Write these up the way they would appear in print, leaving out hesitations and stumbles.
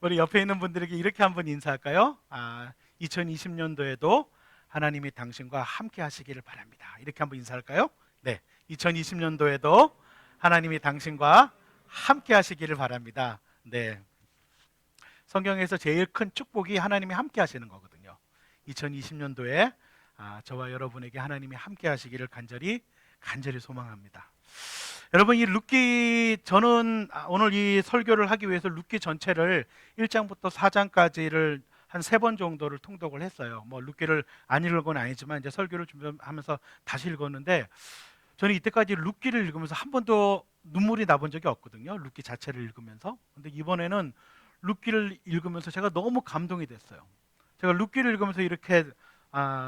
우리 옆에 있는 분들에게 이렇게 한번 인사할까요? 2020년도에도 하나님이 당신과 함께 하시기를 바랍니다. 이렇게 한번 인사할까요? 네, 2020년도에도 하나님이 당신과 함께 하시기를 바랍니다. 네, 성경에서 제일 큰 축복이 하나님이 함께 하시는 거거든요. 2020년도에 저와 여러분에게 하나님이 함께 하시기를 간절히 소망합니다. 여러분, 이 룻기, 저는 오늘 이 설교를 하기 위해서 룻기 전체를 1장부터 4장까지를 한 3번 정도를 통독을 했어요. 뭐 룻기를 안 읽은 건 아니지만 이제 설교를 준비하면서 다시 읽었는데, 저는 이때까지 룻기를 읽으면서 한 번도 눈물이 나본 적이 없거든요. 룻기 자체를 읽으면서. 근데 이번에는 룻기를 읽으면서 제가 너무 감동이 됐어요. 제가 룻기를 읽으면서 이렇게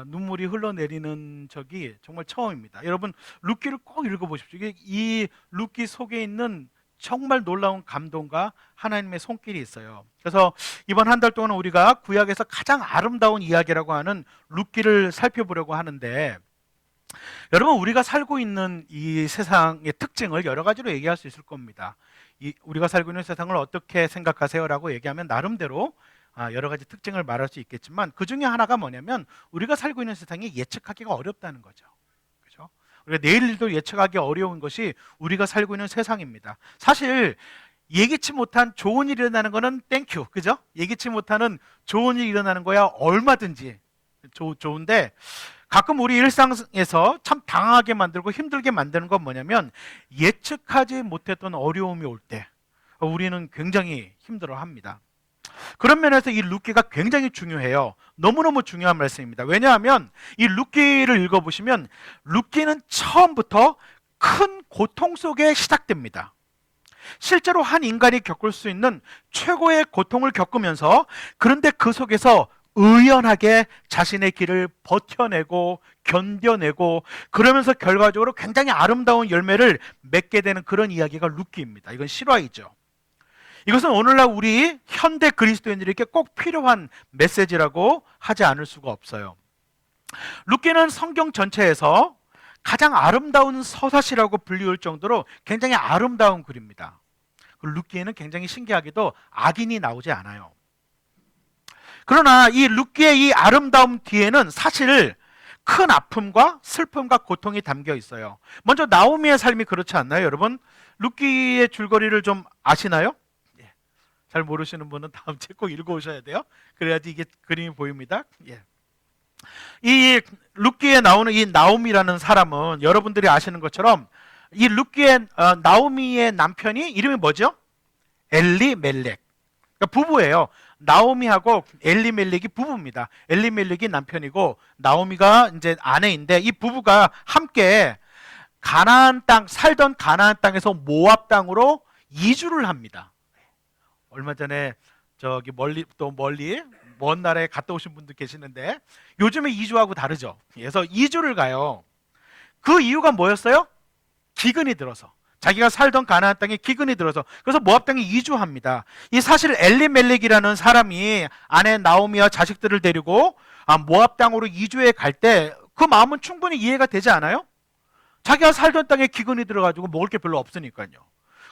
눈물이 흘러내리는 적이 정말 처음입니다. 여러분, 룻기를 꼭 읽어보십시오. 이 룻기 속에 있는 정말 놀라운 감동과 하나님의 손길이 있어요. 그래서 이번 한 달 동안 우리가 구약에서 가장 아름다운 이야기라고 하는 룻기를 살펴보려고 하는데, 여러분, 우리가 살고 있는 이 세상의 특징을 여러 가지로 얘기할 수 있을 겁니다. 우리가 살고 있는 세상을 어떻게 생각하세요? 라고 얘기하면 나름대로 여러 가지 특징을 말할 수 있겠지만, 그 중에 하나가 뭐냐면 우리가 살고 있는 세상이 예측하기가 어렵다는 거죠. 그렇죠? 우리가 내일도 예측하기 어려운 것이 우리가 살고 있는 세상입니다. 사실 예기치 못한 좋은 일이 일어나는 거는 땡큐, 그죠? 예기치 못하는 좋은 일이 일어나는 거야 얼마든지 좋은데, 가끔 우리 일상에서 참 당하게 만들고 힘들게 만드는 건 뭐냐면, 예측하지 못했던 어려움이 올 때 우리는 굉장히 힘들어합니다. 그런 면에서 이 룻기가 굉장히 중요해요. 너무너무 중요한 말씀입니다. 왜냐하면 이 룻기를 읽어보시면 룻기는 처음부터 큰 고통 속에 시작됩니다. 실제로 한 인간이 겪을 수 있는 최고의 고통을 겪으면서, 그런데 그 속에서 의연하게 자신의 길을 버텨내고 견뎌내고, 그러면서 결과적으로 굉장히 아름다운 열매를 맺게 되는 그런 이야기가 룻기입니다. 이건 실화이죠. 이것은 오늘날 우리 현대 그리스도인들에게 꼭 필요한 메시지라고 하지 않을 수가 없어요. 룻기는 성경 전체에서 가장 아름다운 서사시라고 불리울 정도로 굉장히 아름다운 글입니다. 룻기에는 굉장히 신기하게도 악인이 나오지 않아요. 그러나 이 룻기의 이 아름다움 뒤에는 사실 큰 아픔과 슬픔과 고통이 담겨 있어요. 먼저 나오미의 삶이 그렇지 않나요, 여러분? 룻기의 줄거리를 좀 아시나요? 잘 모르시는 분은 다음 책 꼭 읽어오셔야 돼요. 그래야지 이게 그림이 보입니다. 이 룻기에 나오는 이 나오미라는 사람은 여러분들이 아시는 것처럼 이 룻기의 나오미의 남편이 이름이 뭐죠? 엘리멜렉. 그러니까 부부예요. 나오미하고 엘리멜렉이 부부입니다. 엘리멜렉이 남편이고 나오미가 이제 아내인데, 이 부부가 함께 가나안 땅, 살던 가나안 땅에서 모압 땅으로 이주를 합니다. 얼마 전에 저기 멀리 먼 나라에 갔다 오신 분들 계시는데, 요즘에 이주하고 다르죠. 그래서 이주를 가요. 그 이유가 뭐였어요? 기근이 들어서. 자기가 살던 가나안 땅에 기근이 들어서, 그래서 모압 땅에 이주합니다. 이 사실 엘리멜렉이라는 사람이 아내 나오미와 자식들을 데리고 모압 땅으로 이주해 갈 때 그 마음은 충분히 이해가 되지 않아요? 자기가 살던 땅에 기근이 들어가지고 먹을 게 별로 없으니까요.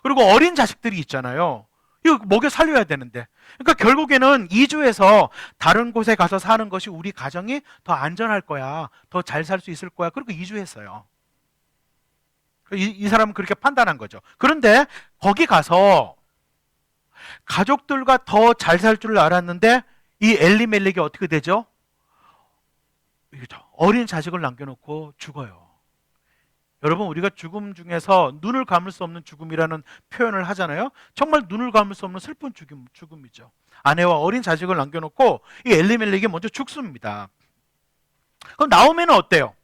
그리고 어린 자식들이 있잖아요. 이거 먹여 살려야 되는데. 그러니까 결국에는 이주해서 다른 곳에 가서 사는 것이 우리 가정이 더 안전할 거야, 더 잘 살 수 있을 거야. 그리고 이주했어요. 이 사람은 그렇게 판단한 거죠. 그런데 거기 가서 가족들과 더 잘 살 줄 알았는데, 이 엘리멜렉이 어떻게 되죠? 어린 자식을 남겨놓고 죽어요. 여러분, 우리가 죽음 중에서 눈을 감을 수 없는 죽음이라는 표현을 하잖아요. 정말 눈을 감을 수 없는 슬픈 죽음이죠. 아내와 어린 자식을 남겨놓고 이 엘리멜렉이 먼저 죽습니다. 그럼 나오미는 어때요?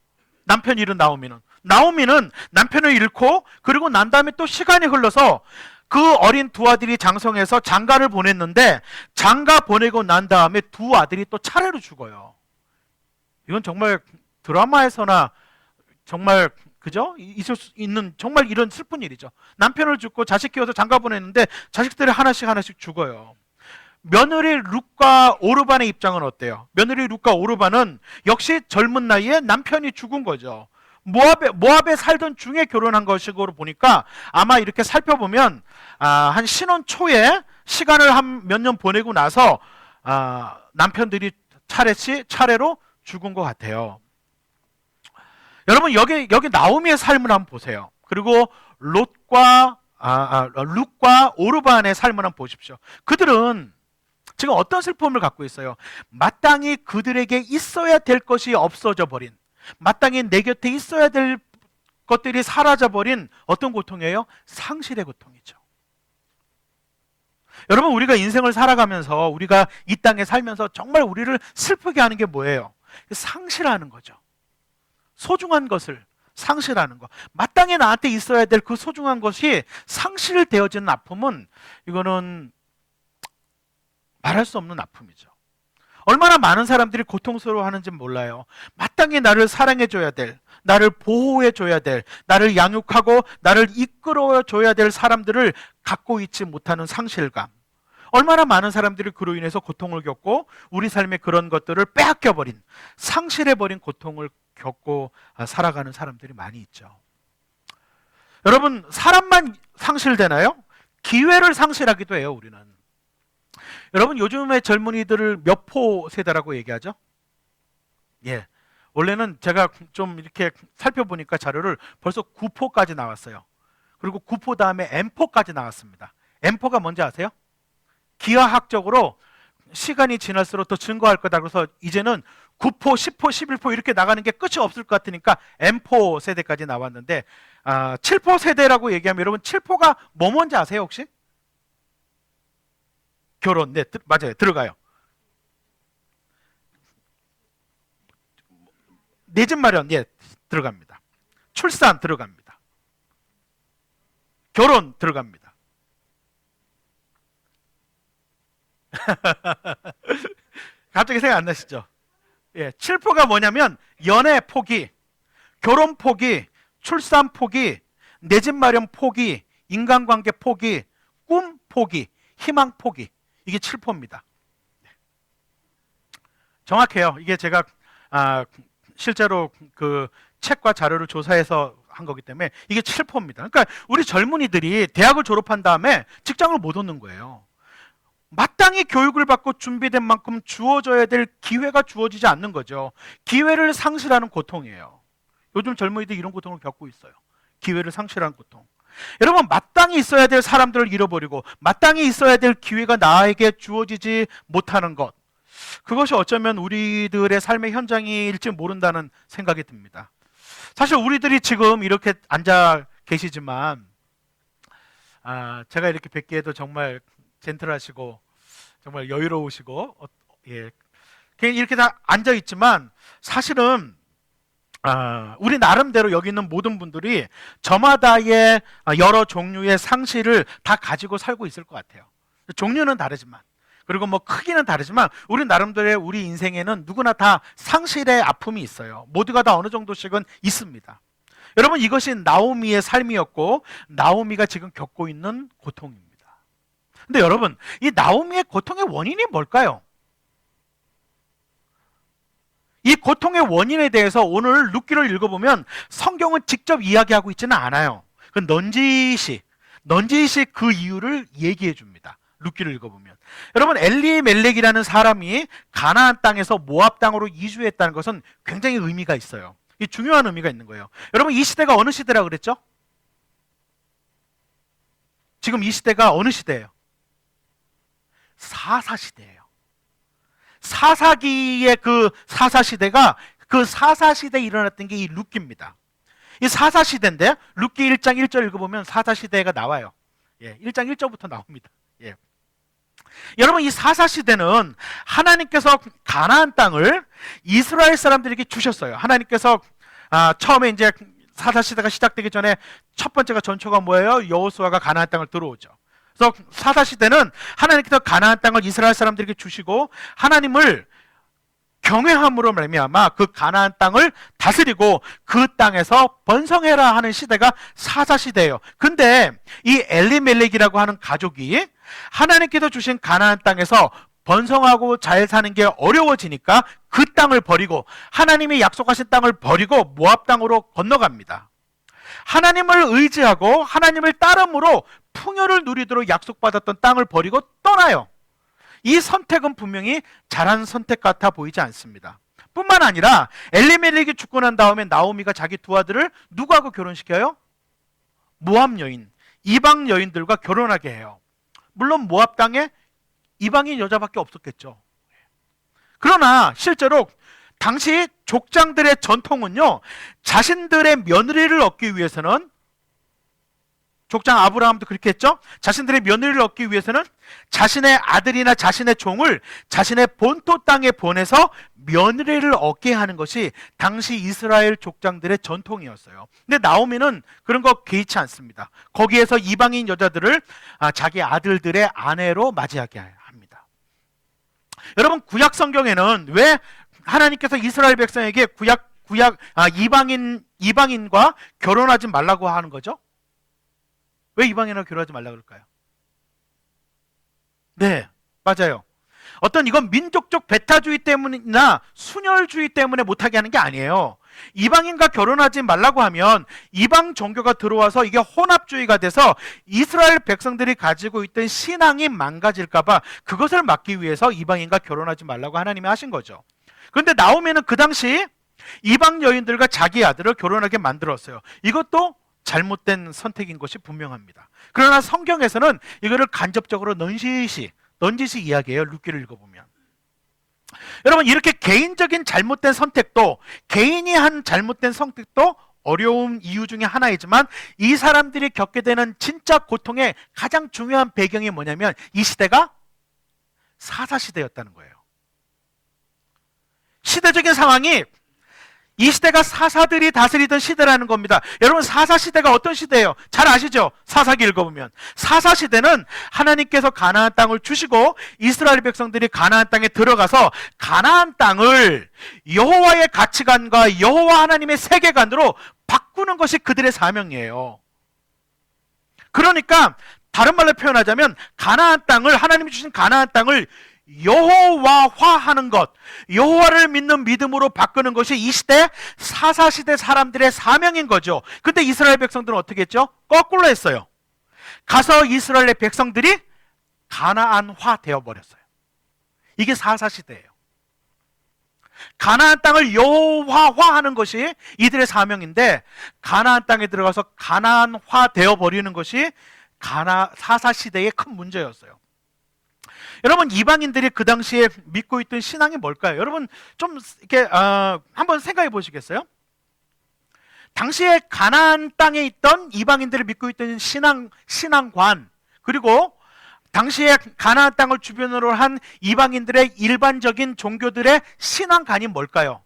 남편 잃은 나오미는 남편을 잃고, 그리고 난 다음에 또 시간이 흘러서 그 어린 두 아들이 장성해서 장가를 보냈는데, 장가 보내고 난 다음에 두 아들이 또 차례로 죽어요. 이건 정말 드라마에서나 정말 그죠? 있을 수 있는 정말 이런 슬픈 일이죠. 남편을 죽고 자식 키워서 장가 보냈는데 자식들이 하나씩 죽어요. 며느리 룻과 오르반의 입장은 어때요? 며느리 룻과 오르반은 역시 젊은 나이에 남편이 죽은 거죠. 모압에 살던 중에 결혼한 것으로 보니까, 아마 이렇게 살펴보면 한 신혼 초에 시간을 한 몇 년 보내고 나서 남편들이 차례로 죽은 것 같아요. 여러분 여기 나오미의 삶을 한번 보세요. 그리고 룻과 오르반의 삶을 한번 보십시오. 그들은 지금 어떤 슬픔을 갖고 있어요? 마땅히 그들에게 있어야 될 것이 없어져 버린, 마땅히 내 곁에 있어야 될 것들이 사라져 버린 어떤 고통이에요? 상실의 고통이죠. 여러분, 우리가 인생을 살아가면서, 우리가 이 땅에 살면서 정말 우리를 슬프게 하는 게 뭐예요? 상실하는 거죠. 소중한 것을 상실하는 것. 마땅히 나한테 있어야 될 그 소중한 것이 상실되어지는 아픔은, 이거는 말할 수 없는 아픔이죠. 얼마나 많은 사람들이 고통스러워하는지 몰라요. 마땅히 나를 사랑해줘야 될, 나를 보호해줘야 될, 나를 양육하고 나를 이끌어줘야 될 사람들을 갖고 있지 못하는 상실감. 얼마나 많은 사람들이 그로 인해서 고통을 겪고 우리 삶의 그런 것들을 빼앗겨버린, 상실해버린 고통을 겪고 살아가는 사람들이 많이 있죠. 여러분, 사람만 상실되나요? 기회를 상실하기도 해요, 우리는. 여러분, 요즘의 젊은이들을 몇 포 세대라고 얘기하죠? 예. 원래는 제가 좀 이렇게 살펴보니까 자료를 벌써 9포까지 나왔어요. 그리고 9포 다음에 M포까지 나왔습니다. M포가 뭔지 아세요? 기하학적으로 시간이 지날수록 더 증가할 거다. 그래서 이제는 9포, 10포, 11포 이렇게 나가는 게 끝이 없을 것 같으니까 M포 세대까지 나왔는데 7포 세대라고 얘기하면 여러분 7포가 뭐 뭔지 아세요 혹시? 결혼, 네, 맞아요. 들어가요. 내 집 마련, 예, 들어갑니다. 출산 들어갑니다. 결혼 들어갑니다. 갑자기 생각 안 나시죠? 예, 7포가 뭐냐면 연애 포기, 결혼 포기, 출산 포기, 내 집 마련 포기, 인간관계 포기, 꿈 포기, 희망 포기. 이게 7포입니다. 정확해요. 이게 제가 실제로 그 책과 자료를 조사해서 한 거기 때문에 이게 7포입니다. 그러니까 우리 젊은이들이 대학을 졸업한 다음에 직장을 못 얻는 거예요. 마땅히 교육을 받고 준비된 만큼 주어져야 될 기회가 주어지지 않는 거죠. 기회를 상실하는 고통이에요. 요즘 젊은이들이 이런 고통을 겪고 있어요. 기회를 상실하는 고통. 여러분, 마땅히 있어야 될 사람들을 잃어버리고 마땅히 있어야 될 기회가 나에게 주어지지 못하는 것, 그것이 어쩌면 우리들의 삶의 현장일지 모른다는 생각이 듭니다. 사실 우리들이 지금 이렇게 앉아 계시지만 제가 이렇게 뵙기에도 정말 젠틀하시고 정말 여유로우시고 예, 이렇게 다 앉아 있지만 사실은 우리 나름대로 여기 있는 모든 분들이 저마다의 여러 종류의 상실을 다 가지고 살고 있을 것 같아요. 종류는 다르지만, 그리고 뭐 크기는 다르지만 우리 나름대로의 우리 인생에는 누구나 다 상실의 아픔이 있어요. 모두가 다 어느 정도씩은 있습니다. 여러분, 이것이 나오미의 삶이었고 나오미가 지금 겪고 있는 고통입니다. 근데 여러분, 이 나오미의 고통의 원인이 뭘까요? 이 고통의 원인에 대해서 오늘 룻기를 읽어보면 성경은 직접 이야기하고 있지는 않아요. 그 넌지시 그 이유를 얘기해 줍니다. 룻기를 읽어보면. 여러분, 엘리멜렉이라는 사람이 가나안 땅에서 모압 땅으로 이주했다는 것은 굉장히 의미가 있어요. 이 중요한 의미가 있는 거예요. 여러분, 이 시대가 어느 시대라고 그랬죠? 지금 이 시대가 어느 시대예요? 사사시대예요. 사사기의 그 사사시대가, 그 사사시대에 일어났던 게 이 룻기입니다. 이 사사시대인데 룻기 1장 1절 읽어보면 사사시대가 나와요. 예, 1장 1절부터 나옵니다. 예. 여러분, 이 사사시대는 하나님께서 가나안 땅을 이스라엘 사람들에게 주셨어요. 하나님께서 처음에 이제 사사시대가 시작되기 전에 첫 번째가 전초가 뭐예요? 여호수아가 가나안 땅을 들어오죠. 그래서 사사시대는 하나님께서 가나안 땅을 이스라엘 사람들에게 주시고 하나님을 경외함으로 말미암아 그 가나안 땅을 다스리고 그 땅에서 번성해라 하는 시대가 사사시대예요. 근데 이 엘리멜렉이라고 하는 가족이 하나님께서 주신 가나안 땅에서 번성하고 잘 사는 게 어려워지니까 그 땅을 버리고, 하나님이 약속하신 땅을 버리고 모압 땅으로 건너갑니다. 하나님을 의지하고 하나님을 따름으로 풍요를 누리도록 약속받았던 땅을 버리고 떠나요. 이 선택은 분명히 잘한 선택 같아 보이지 않습니다. 뿐만 아니라 엘리멜렉이 죽고 난 다음에 나오미가 자기 두 아들을 누구하고 결혼시켜요? 모압 여인, 이방 여인들과 결혼하게 해요. 물론 모압 땅에 이방인 여자밖에 없었겠죠. 그러나 실제로 당시 족장들의 전통은요, 자신들의 며느리를 얻기 위해서는, 족장 아브라함도 그렇게 했죠. 자신들의 며느리를 얻기 위해서는 자신의 아들이나 자신의 종을 자신의 본토 땅에 보내서 며느리를 얻게 하는 것이 당시 이스라엘 족장들의 전통이었어요. 근데 나오미는 그런 거 개의치 않습니다. 거기에서 이방인 여자들을 자기 아들들의 아내로 맞이하게 합니다. 여러분, 구약 성경에는 왜 하나님께서 이스라엘 백성에게 이방인과 결혼하지 말라고 하는 거죠? 왜 이방인과 결혼하지 말라고 그럴까요? 네, 맞아요. 어떤 이건 민족적 배타주의 때문이나 순혈주의 때문에 못하게 하는 게 아니에요. 이방인과 결혼하지 말라고 하면 이방 종교가 들어와서 이게 혼합주의가 돼서 이스라엘 백성들이 가지고 있던 신앙이 망가질까봐 그것을 막기 위해서 이방인과 결혼하지 말라고 하나님이 하신 거죠. 그런데 나오미는 그 당시 이방 여인들과 자기 아들을 결혼하게 만들었어요. 이것도 잘못된 선택인 것이 분명합니다. 그러나 성경에서는 이거를 간접적으로 넌지시 이야기해요. 룻기를 읽어보면. 여러분, 이렇게 개인적인 잘못된 선택도, 개인이 한 잘못된 선택도 어려운 이유 중에 하나이지만 이 사람들이 겪게 되는 진짜 고통의 가장 중요한 배경이 뭐냐면 이 시대가 사사시대였다는 거예요. 시대적인 상황이 이 시대가 사사들이 다스리던 시대라는 겁니다. 여러분, 사사시대가 어떤 시대예요? 잘 아시죠? 사사기 읽어보면 사사시대는 하나님께서 가나안 땅을 주시고 이스라엘 백성들이 가나안 땅에 들어가서 가나안 땅을 여호와의 가치관과 여호와 하나님의 세계관으로 바꾸는 것이 그들의 사명이에요. 그러니까 다른 말로 표현하자면 가나안 땅을, 하나님이 주신 가나안 땅을 여호와화하는 것, 여호와를 믿는 믿음으로 바꾸는 것이 이 시대 사사시대 사람들의 사명인 거죠. 근데 이스라엘 백성들은 어떻게 했죠? 거꾸로 했어요. 가서 이스라엘의 백성들이 가나안화 되어버렸어요. 이게 사사시대예요. 가나안 땅을 여호와화하는 것이 이들의 사명인데 가나안 땅에 들어가서 가나안화 되어버리는 것이 사사시대의 큰 문제였어요. 여러분, 이방인들이 그 당시에 믿고 있던 신앙이 뭘까요? 여러분, 좀 이렇게 한번 생각해 보시겠어요? 당시에 가나안 땅에 있던 이방인들이 믿고 있던 신앙관, 그리고 당시에 가나안 땅을 주변으로 한 이방인들의 일반적인 종교들의 신앙관이 뭘까요?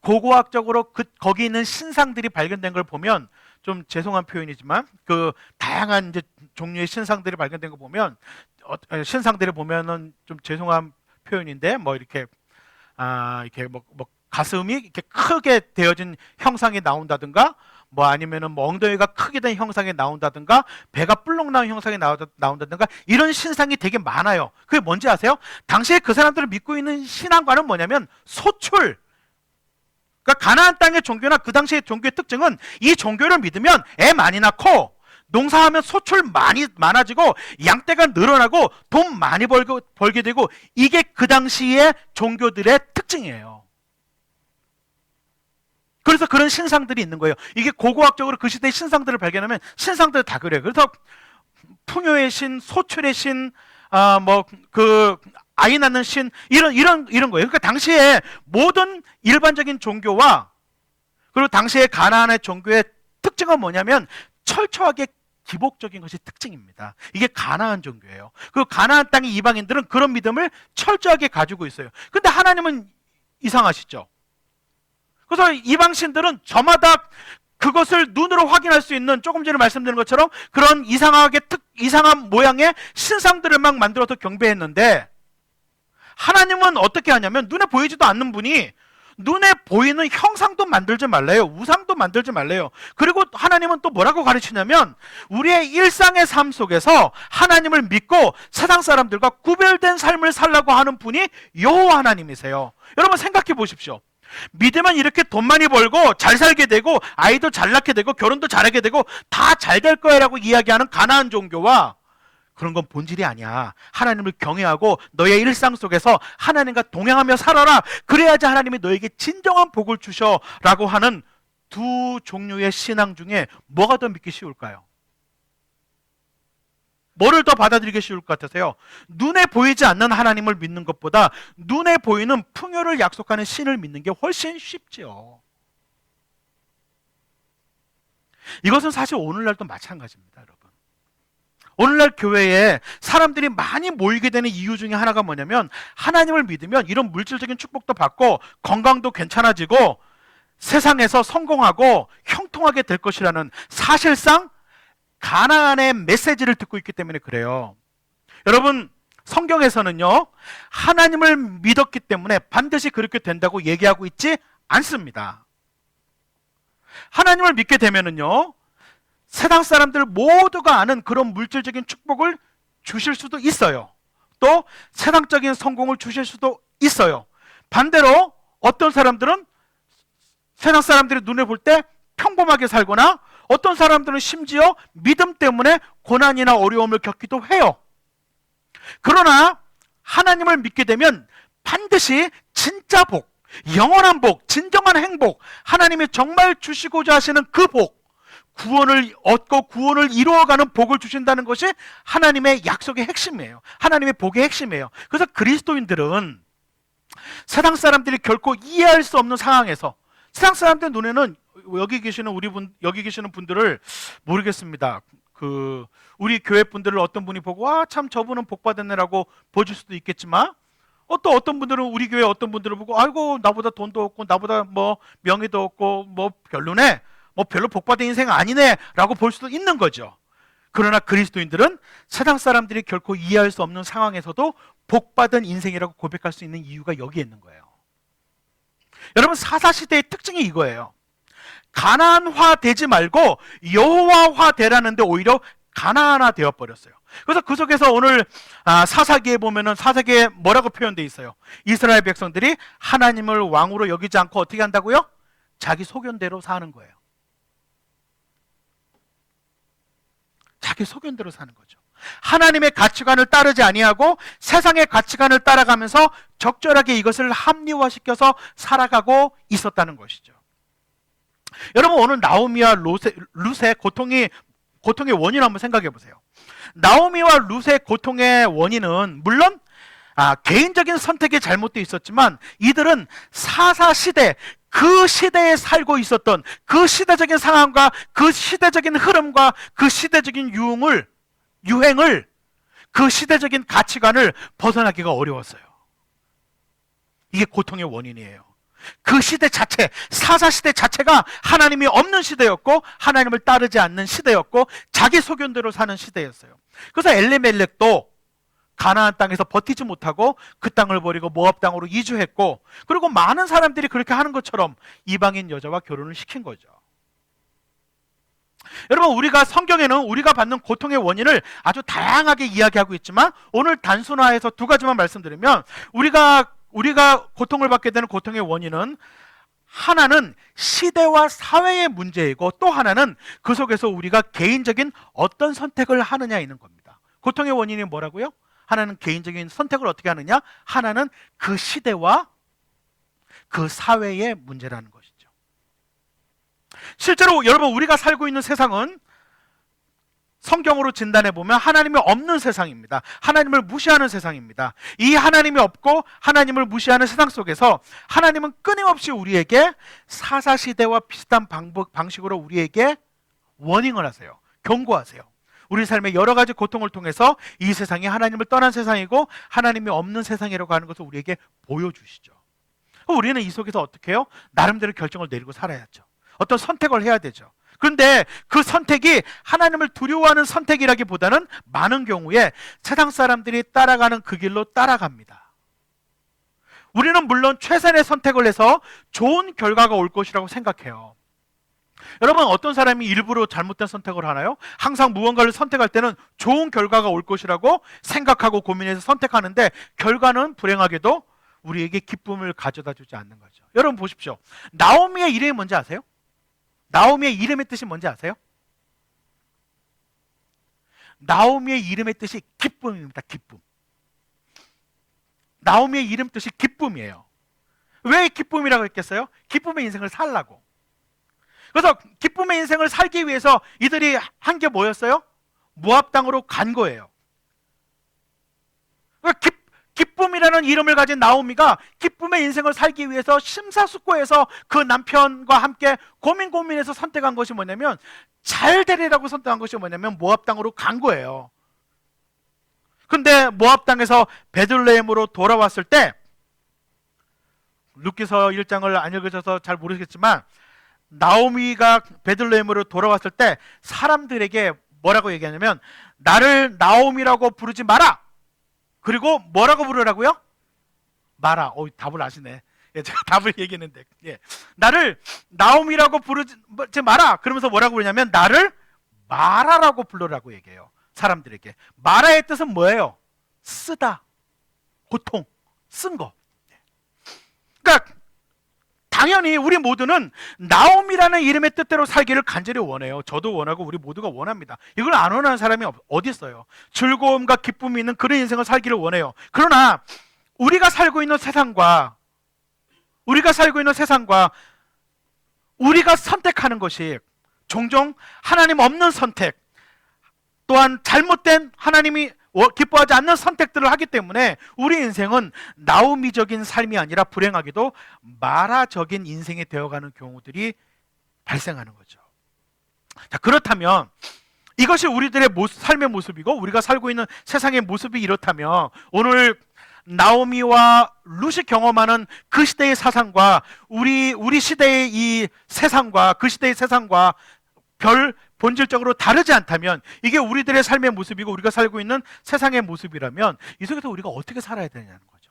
고고학적으로 거기 있는 신상들이 발견된 걸 보면, 좀 죄송한 표현이지만 그 다양한 이제 종류의 신상들이 발견된 거 보면, 신상들을 보면은 좀 죄송한 표현인데 이렇게 가슴이 이렇게 크게 되어진 형상이 나온다든가, 아니면은 엉덩이가 크게 된 형상이 나온다든가, 배가 뿔렁 나온 형상이 나온다든가, 이런 신상이 되게 많아요. 그게 뭔지 아세요? 당시에 그 사람들을 믿고 있는 신앙관은 뭐냐면 소출. 그러니까 가나안 땅의 종교나 그 당시의 종교의 특징은 이 종교를 믿으면 애 많이 낳고 농사하면 소출 많아지고 양떼가 늘어나고 돈 많이 벌게 되고, 이게 그 당시의 종교들의 특징이에요. 그래서 그런 신상들이 있는 거예요. 이게 고고학적으로 그 시대의 신상들을 발견하면 신상들 다 그래요. 그래서 풍요의 신, 소출의 신, 아이 낳는 신, 이런 거예요. 그러니까 당시에 모든 일반적인 종교와 그리고 당시의 가나안의 종교의 특징은 뭐냐면 철저하게 기복적인 것이 특징입니다. 이게 가나안 종교예요. 그 가나안 땅의 이방인들은 그런 믿음을 철저하게 가지고 있어요. 근데 하나님은 이상하시죠? 그래서 이방신들은 저마다 그것을 눈으로 확인할 수 있는, 조금 전에 말씀드린 것처럼 그런 이상한 모양의 신상들을 막 만들어서 경배했는데, 하나님은 어떻게 하냐면 눈에 보이지도 않는 분이 눈에 보이는 형상도 만들지 말래요. 우상도 만들지 말래요. 그리고 하나님은 또 뭐라고 가르치냐면 우리의 일상의 삶 속에서 하나님을 믿고 세상 사람들과 구별된 삶을 살라고 하는 분이 여호와 하나님이세요. 여러분, 생각해 보십시오. 믿으면 이렇게 돈 많이 벌고 잘 살게 되고 아이도 잘 낳게 되고 결혼도 잘하게 되고 다 잘 될 거야 라고 이야기하는 가나안 종교와 그런 건 본질이 아니야. 하나님을 경외하고 너의 일상 속에서 하나님과 동행하며 살아라. 그래야지 하나님이 너에게 진정한 복을 주셔 라고 하는 두 종류의 신앙 중에 뭐가 더 믿기 쉬울까요? 뭐를 더 받아들이기 쉬울 것 같으세요? 눈에 보이지 않는 하나님을 믿는 것보다 눈에 보이는 풍요를 약속하는 신을 믿는 게 훨씬 쉽지요. 이것은 사실 오늘날도 마찬가지입니다, 여러분. 오늘날 교회에 사람들이 많이 모이게 되는 이유 중에 하나가 뭐냐면 하나님을 믿으면 이런 물질적인 축복도 받고 건강도 괜찮아지고 세상에서 성공하고 형통하게 될 것이라는 사실상 가나안의 메시지를 듣고 있기 때문에 그래요. 여러분, 성경에서는요, 하나님을 믿었기 때문에 반드시 그렇게 된다고 얘기하고 있지 않습니다. 하나님을 믿게 되면은요, 세상 사람들 모두가 아는 그런 물질적인 축복을 주실 수도 있어요. 또 세상적인 성공을 주실 수도 있어요. 반대로 어떤 사람들은 세상 사람들이 눈에 볼 때 평범하게 살거나 어떤 사람들은 심지어 믿음 때문에 고난이나 어려움을 겪기도 해요. 그러나 하나님을 믿게 되면 반드시 진짜 복, 영원한 복, 진정한 행복, 하나님이 정말 주시고자 하시는 그 복, 구원을 얻고 구원을 이루어가는 복을 주신다는 것이 하나님의 약속의 핵심이에요. 하나님의 복의 핵심이에요. 그래서 그리스도인들은 세상 사람들이 결코 이해할 수 없는 상황에서 세상 사람들 눈에는 여기 계시는 분들을 모르겠습니다. 우리 교회 분들을 어떤 분이 보고 참 저분은 복 받았네라고 보실 수도 있겠지만 또 어떤 분들은 우리 교회 어떤 분들을 보고 아이고 나보다 돈도 없고 나보다 뭐 명예도 없고 뭐 별로네, 뭐 별로 복 받은 인생 아니네라고 볼 수도 있는 거죠. 그러나 그리스도인들은 세상 사람들이 결코 이해할 수 없는 상황에서도 복 받은 인생이라고 고백할 수 있는 이유가 여기에 있는 거예요. 여러분, 사사시대의 특징이 이거예요. 가나안화 되지 말고 여호와화 되라는데 오히려 가나안화 되어 버렸어요. 그래서 그 속에서 오늘 사사기에 보면은 사사기에 뭐라고 표현되어 있어요? 이스라엘 백성들이 하나님을 왕으로 여기지 않고 어떻게 한다고요? 자기 소견대로 사는 거예요. 자기 소견대로 사는 거죠. 하나님의 가치관을 따르지 아니하고 세상의 가치관을 따라가면서 적절하게 이것을 합리화시켜서 살아가고 있었다는 것이죠. 여러분, 오늘 나오미와 룻의 고통의 원인 한번 생각해 보세요. 나오미와 룻의 고통의 원인은 물론 개인적인 선택이 잘못되어 있었지만 이들은 사사시대, 그 시대에 살고 있었던 그 시대적인 상황과 그 시대적인 흐름과 그 시대적인 유행을 그 시대적인 가치관을 벗어나기가 어려웠어요. 이게 고통의 원인이에요. 그 시대 자체, 사사시대 자체가 하나님이 없는 시대였고 하나님을 따르지 않는 시대였고 자기 소견대로 사는 시대였어요. 그래서 엘리멜렉도 가나안 땅에서 버티지 못하고 그 땅을 버리고 모압 땅으로 이주했고, 그리고 많은 사람들이 그렇게 하는 것처럼 이방인 여자와 결혼을 시킨 거죠. 여러분, 우리가 성경에는 우리가 받는 고통의 원인을 아주 다양하게 이야기하고 있지만 오늘 단순화해서 두 가지만 말씀드리면 우리가 고통을 받게 되는 고통의 원인은 하나는 시대와 사회의 문제이고 또 하나는 그 속에서 우리가 개인적인 어떤 선택을 하느냐 있는 겁니다. 고통의 원인이 뭐라고요? 하나는 개인적인 선택을 어떻게 하느냐, 하나는 그 시대와 그 사회의 문제라는 것이죠. 실제로 여러분, 우리가 살고 있는 세상은 성경으로 진단해 보면 하나님이 없는 세상입니다. 하나님을 무시하는 세상입니다. 이 하나님이 없고 하나님을 무시하는 세상 속에서 하나님은 끊임없이 우리에게 사사시대와 비슷한 방식으로 우리에게 워닝을 하세요. 경고하세요. 우리 삶의 여러 가지 고통을 통해서 이 세상이 하나님을 떠난 세상이고 하나님이 없는 세상이라고 하는 것을 우리에게 보여주시죠. 우리는 이 속에서 어떻게 해요? 나름대로 결정을 내리고 살아야죠. 어떤 선택을 해야 되죠. 그런데 그 선택이 하나님을 두려워하는 선택이라기보다는 많은 경우에 세상 사람들이 따라가는 그 길로 따라갑니다. 우리는 물론 최선의 선택을 해서 좋은 결과가 올 것이라고 생각해요. 여러분, 어떤 사람이 일부러 잘못된 선택을 하나요? 항상 무언가를 선택할 때는 좋은 결과가 올 것이라고 생각하고 고민해서 선택하는데 결과는 불행하게도 우리에게 기쁨을 가져다 주지 않는 거죠. 여러분 보십시오. 나오미의 이름이 뭔지 아세요? 나오미의 이름의 뜻이 뭔지 아세요? 나오미의 이름의 뜻이 기쁨입니다. 기쁨. 나오미의 이름 뜻이 기쁨이에요. 왜 기쁨이라고 했겠어요? 기쁨의 인생을 살라고. 그래서 기쁨의 인생을 살기 위해서 이들이 한 게 뭐였어요? 모압 땅으로 간 거예요. 그러니까 기쁨이라는 이름을 가진 나오미가 기쁨의 인생을 살기 위해서 심사숙고해서 그 남편과 함께 고민해서 선택한 것이 뭐냐면, 잘 되리라고 선택한 것이 뭐냐면 모압 땅으로 간 거예요. 근데 모압 땅에서 베들레헴으로 돌아왔을 때, 룻기서 1장을 안 읽으셔서 잘 모르겠지만 나오미가 베들레헴으로 돌아왔을 때 사람들에게 뭐라고 얘기하냐면, 나를 나오미라고 부르지 마라. 그리고 뭐라고 부르라고요? 마라. 답을 아시네. 예, 제가 답을 얘기했는데, 예. 나를 나오미라고 부르지 마라. 그러면서 뭐라고 부르냐면, 나를 마라라고 부르라고 얘기해요. 사람들에게. 마라의 뜻은 뭐예요? 쓰다, 고통, 쓴 거. 그러니까 당연히 우리 모두는 나오미라는 이름의 뜻대로 살기를 간절히 원해요. 저도 원하고 우리 모두가 원합니다. 이걸 안 원하는 사람이 어디 있어요? 즐거움과 기쁨이 있는 그런 인생을 살기를 원해요. 그러나 우리가 살고 있는 세상과 우리가 선택하는 것이 종종 하나님 없는 선택, 또한 잘못된, 하나님이 기뻐하지 않는 선택들을 하기 때문에 우리 인생은 나오미적인 삶이 아니라 불행하게도 마라적인 인생이 되어가는 경우들이 발생하는 거죠. 자, 그렇다면 이것이 우리들의 삶의 모습이고 우리가 살고 있는 세상의 모습이 이렇다면, 오늘 나오미와 룻이 경험하는 그 시대의 사상과 우리 시대의 이 세상과 그 시대의 세상과 별 본질적으로 다르지 않다면, 이게 우리들의 삶의 모습이고 우리가 살고 있는 세상의 모습이라면, 이 속에서 우리가 어떻게 살아야 되느냐는 거죠.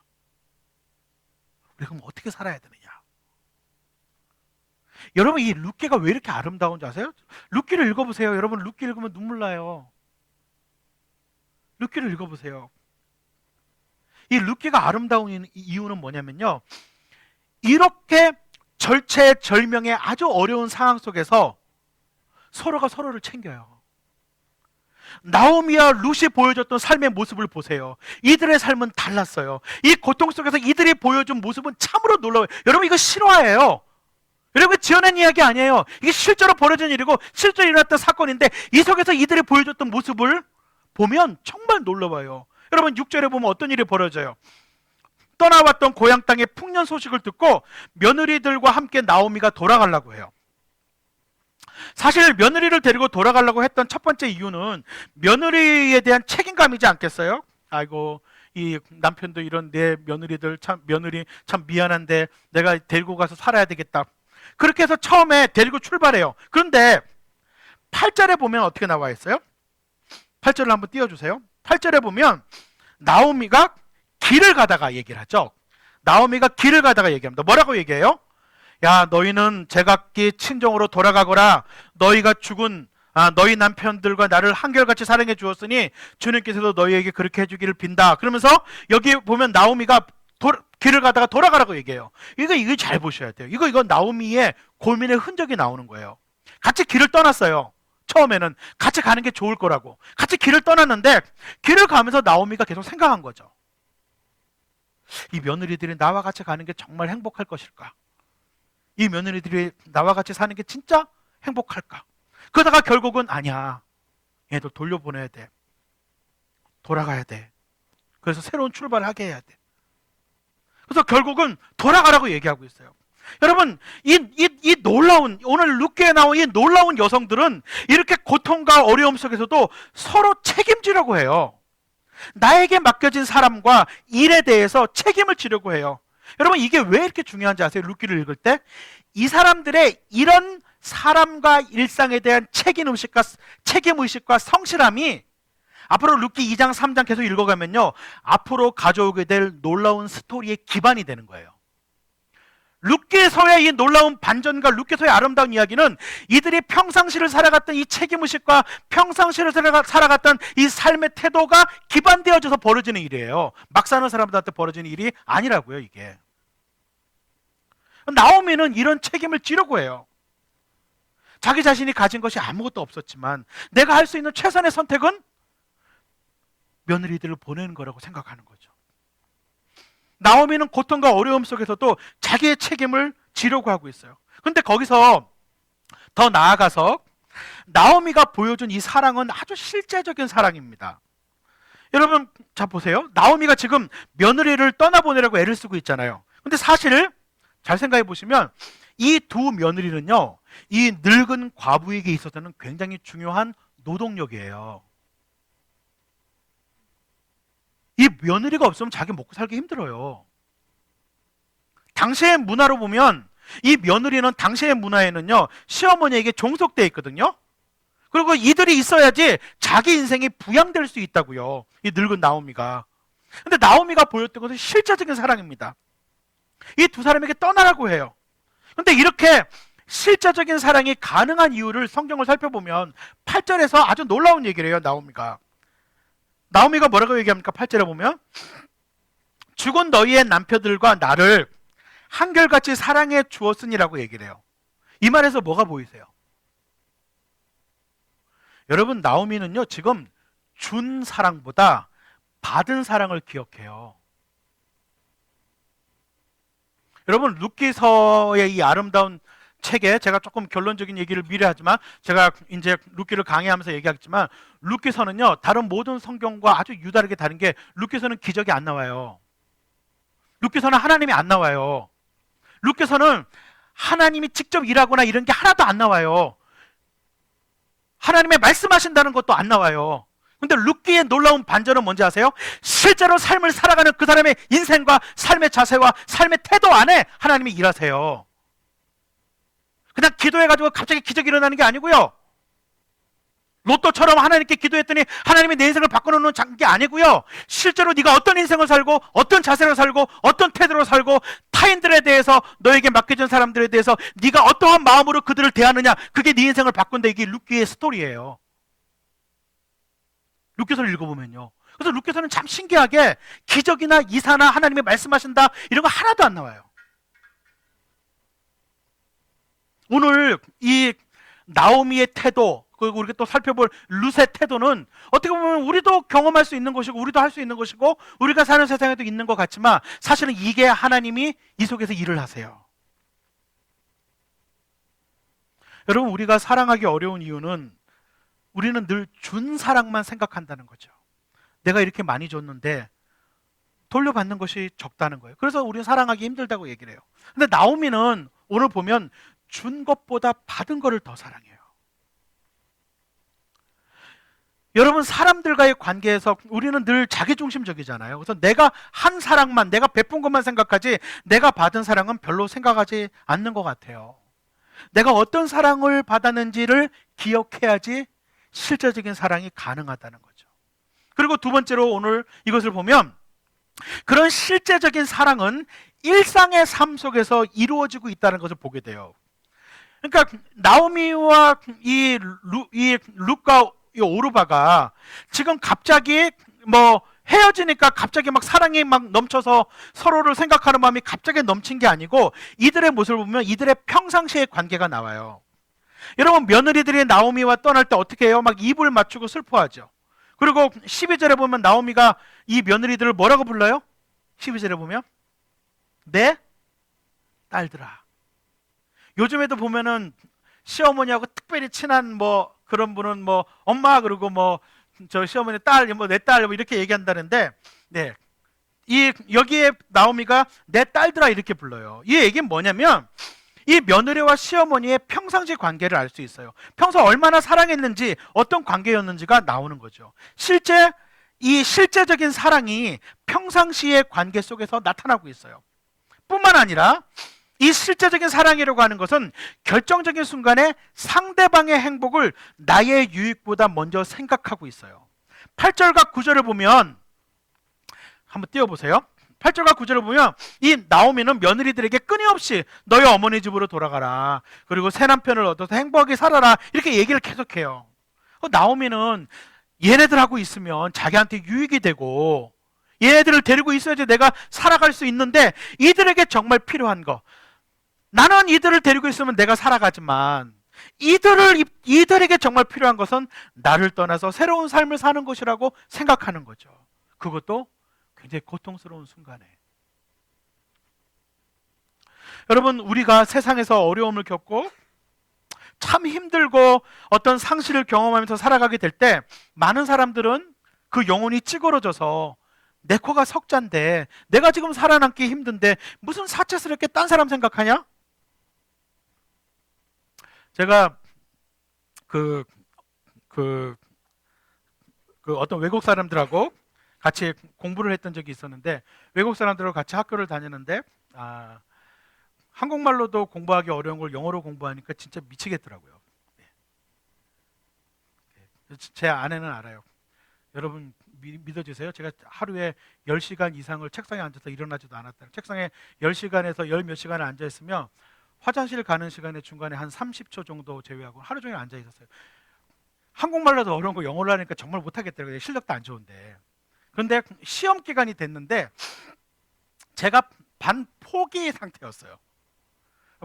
우리가 그럼 어떻게 살아야 되느냐? 여러분, 이 룻기가 왜 이렇게 아름다운지 아세요? 룻기를 읽어보세요. 여러분, 룻기 읽으면 눈물 나요. 룻기를 읽어보세요. 이 룻기가 아름다운 이유는 뭐냐면요, 이렇게 절체절명의 아주 어려운 상황 속에서 서로가 서로를 챙겨요. 나오미와 룻이 보여줬던 삶의 모습을 보세요. 이들의 삶은 달랐어요. 이 고통 속에서 이들이 보여준 모습은 참으로 놀라워요. 여러분, 이거 실화예요. 여러분, 지어낸 이야기 아니에요. 이게 실제로 벌어진 일이고 실제로 일어났던 사건인데, 이 속에서 이들이 보여줬던 모습을 보면 정말 놀라워요. 여러분, 6절에 보면 어떤 일이 벌어져요? 떠나왔던 고향 땅의 풍년 소식을 듣고 며느리들과 함께 나오미가 돌아가려고 해요. 사실 며느리를 데리고 돌아가려고 했던 첫 번째 이유는 며느리에 대한 책임감이지 않겠어요? 아이고, 이 남편도 이런 내 며느리 참 미안한데 내가 데리고 가서 살아야 되겠다. 그렇게 해서 처음에 데리고 출발해요. 그런데 8절에 보면 어떻게 나와 있어요? 8절을 한번 띄워주세요. 8절에 보면 나오미가 길을 가다가 얘기를 하죠. 나오미가 길을 가다가 얘기합니다. 뭐라고 얘기해요? 야, 너희는 제각기 친정으로 돌아가거라. 너희가 죽은 너희 남편들과 나를 한결같이 사랑해 주었으니 주님께서도 너희에게 그렇게 해주기를 빈다. 그러면서 여기 보면 나오미가 길을 가다가 돌아가라고 얘기해요. 이거 잘 보셔야 돼요. 이거 나오미의 고민의 흔적이 나오는 거예요. 같이 길을 떠났어요. 처음에는 같이 가는 게 좋을 거라고 같이 길을 떠났는데, 길을 가면서 나오미가 계속 생각한 거죠. 이 며느리들이 나와 같이 가는 게 정말 행복할 것일까? 이 며느리들이 나와 같이 사는 게 진짜 행복할까? 그러다가 결국은 아니야, 얘들 돌려보내야 돼, 돌아가야 돼. 그래서 새로운 출발을 하게 해야 돼. 그래서 결국은 돌아가라고 얘기하고 있어요. 여러분, 이 놀라운, 오늘 룻기에 나온 이 놀라운 여성들은 이렇게 고통과 어려움 속에서도 서로 책임지려고 해요. 나에게 맡겨진 사람과 일에 대해서 책임을 지려고 해요. 여러분, 이게 왜 이렇게 중요한지 아세요? 룻기를 읽을 때 이 사람들의 이런 사람과 일상에 대한 책임의식과 성실함이 앞으로 룻기 2장 3장 계속 읽어가면요, 앞으로 가져오게 될 놀라운 스토리의 기반이 되는 거예요. 룻기서의 이 놀라운 반전과 룻기서의 아름다운 이야기는 이들이 평상시를 살아갔던 이 책임의식과 평상시를 살아갔던 이 삶의 태도가 기반되어져서 벌어지는 일이에요. 막 사는 사람들한테 벌어지는 일이 아니라고요, 이게. 나오미는 이런 책임을 지려고 해요. 자기 자신이 가진 것이 아무것도 없었지만 내가 할 수 있는 최선의 선택은 며느리들을 보내는 거라고 생각하는 거죠. 나오미는 고통과 어려움 속에서도 자기의 책임을 지려고 하고 있어요. 그런데 거기서 더 나아가서 나오미가 보여준 이 사랑은 아주 실제적인 사랑입니다. 여러분, 자 보세요. 나오미가 지금 며느리를 떠나보내려고 애를 쓰고 있잖아요. 근데 사실 잘 생각해 보시면 이 두 며느리는요, 이 늙은 과부에게 있어서는 굉장히 중요한 노동력이에요. 이 며느리가 없으면 자기 먹고 살기 힘들어요. 당시의 문화로 보면 이 며느리는 당시의 문화에는요, 시어머니에게 종속되어 있거든요. 그리고 이들이 있어야지 자기 인생이 부양될 수 있다고요, 이 늙은 나오미가. 근데 나오미가 보였던 것은 실제적인 사랑입니다. 이 두 사람에게 떠나라고 해요. 근데 이렇게 실제적인 사랑이 가능한 이유를 성경을 살펴보면 8절에서 아주 놀라운 얘기를 해요, 나오미가. 나오미가 뭐라고 얘기합니까? 8절에 보면 죽은 너희의 남편들과 나를 한결같이 사랑해 주었으니라고 얘기를 해요. 이 말에서 뭐가 보이세요? 여러분, 나오미는요 지금 준 사랑보다 받은 사랑을 기억해요. 여러분, 룻기서의 이 아름다운 책에 제가 조금 결론적인 얘기를 미리 하지만 제가 이제 룻기를 강의하면서 얘기하겠지만 룻기서는요 다른 모든 성경과 아주 유다르게 다른 게 룻기서는 기적이 안 나와요. 룻기서는 하나님이 안 나와요. 룻기서는 하나님이 직접 일하거나 이런 게 하나도 안 나와요. 하나님의 말씀하신다는 것도 안 나와요. 근데 룻기의 놀라운 반전은 뭔지 아세요? 실제로 삶을 살아가는 그 사람의 인생과 삶의 자세와 삶의 태도 안에 하나님이 일하세요. 그냥 기도해가지고 갑자기 기적이 일어나는 게 아니고요, 로또처럼 하나님께 기도했더니 하나님이 내 인생을 바꿔놓는 게 아니고요, 실제로 네가 어떤 인생을 살고 어떤 자세로 살고 어떤 태도로 살고 타인들에 대해서, 너에게 맡겨진 사람들에 대해서 네가 어떠한 마음으로 그들을 대하느냐, 그게 네 인생을 바꾼다. 이게 룻기의 스토리예요. 룻기서를 읽어보면요. 그래서 룻기서는 참 신기하게 기적이나 이사나 하나님이 말씀하신다 이런 거 하나도 안 나와요. 오늘 이 나오미의 태도, 그리고 우리가 또 살펴볼 룻의 태도는 어떻게 보면 우리도 경험할 수 있는 것이고 우리도 할 수 있는 것이고 우리가 사는 세상에도 있는 것 같지만 사실은 이게 하나님이 이 속에서 일을 하세요. 여러분, 우리가 사랑하기 어려운 이유는 우리는 늘 준 사랑만 생각한다는 거죠. 내가 이렇게 많이 줬는데 돌려받는 것이 적다는 거예요. 그래서 우리는 사랑하기 힘들다고 얘기를 해요. 근데 나오미는 오늘 보면 준 것보다 받은 것을 더 사랑해요. 여러분, 사람들과의 관계에서 우리는 늘 자기중심적이잖아요. 그래서 내가 한 사랑만, 내가 베푼 것만 생각하지 내가 받은 사랑은 별로 생각하지 않는 것 같아요. 내가 어떤 사랑을 받았는지를 기억해야지 실제적인 사랑이 가능하다는 거죠. 그리고 두 번째로 오늘 이것을 보면 그런 실제적인 사랑은 일상의 삶 속에서 이루어지고 있다는 것을 보게 돼요. 그러니까 나오미와 이 룻과 이 오르바가 지금 갑자기 뭐 헤어지니까 갑자기 막 사랑이 막 넘쳐서 서로를 생각하는 마음이 갑자기 넘친 게 아니고 이들의 모습을 보면 이들의 평상시의 관계가 나와요. 여러분, 며느리들이 나오미와 떠날 때 어떻게 해요? 막 입을 맞추고 슬퍼하죠. 그리고 12절에 보면 나오미가 이 며느리들을 뭐라고 불러요? 12절에 보면 내 딸들아. 요즘에도 보면은 시어머니하고 특별히 친한 뭐 그런 분은 뭐 엄마, 그리고 뭐 저 시어머니 딸, 뭐 내 딸, 뭐 이렇게 얘기한다는데, 네, 이 여기에 나오미가 내 딸들아 이렇게 불러요. 이 얘기는 뭐냐면 이 며느리와 시어머니의 평상시 관계를 알 수 있어요. 평소 얼마나 사랑했는지, 어떤 관계였는지가 나오는 거죠. 실제 이 실제적인 사랑이 평상시의 관계 속에서 나타나고 있어요. 뿐만 아니라 이 실제적인 사랑이라고 하는 것은 결정적인 순간에 상대방의 행복을 나의 유익보다 먼저 생각하고 있어요. 8절과 9절을 보면 한번 띄워보세요. 8절과 9절을 보면 이 나오미는 며느리들에게 끊임없이 너희 어머니 집으로 돌아가라, 그리고 새 남편을 얻어서 행복하게 살아라, 이렇게 얘기를 계속해요. 나오미는 얘네들하고 있으면 자기한테 유익이 되고 얘네들을 데리고 있어야지 내가 살아갈 수 있는데, 이들에게 정말 필요한 거, 나는 이들을 데리고 있으면 내가 살아가지만 이들에게 정말 필요한 것은 나를 떠나서 새로운 삶을 사는 것이라고 생각하는 거죠. 그것도 굉장히 고통스러운 순간에. 여러분, 우리가 세상에서 어려움을 겪고 참 힘들고 어떤 상실을 경험하면서 살아가게 될 때, 많은 사람들은 그 영혼이 찌그러져서 내 코가 석잔데 내가 지금 살아남기 힘든데 무슨 사채스럽게 딴 사람 생각하냐? 제가 어떤 외국 사람들하고 같이 공부를 했던 적이 있었는데, 외국 사람들하고 같이 학교를 다니는데 한국말로도 공부하기 어려운 걸 영어로 공부하니까 진짜 미치겠더라고요. 제 아내는 알아요. 여러분 믿어주세요. 제가 하루에 10시간 이상을 책상에 앉아서 일어나지도 않았다. 책상에 10시간에서 10 몇 시간을 앉아있으면 화장실 가는 시간에 중간에 한 30초 정도 제외하고 하루 종일 앉아 있었어요. 한국말로도 어려운 거 영어로 하니까 정말 못하겠더라고요. 실력도 안 좋은데. 그런데 시험 기간이 됐는데 제가 반포기 상태였어요.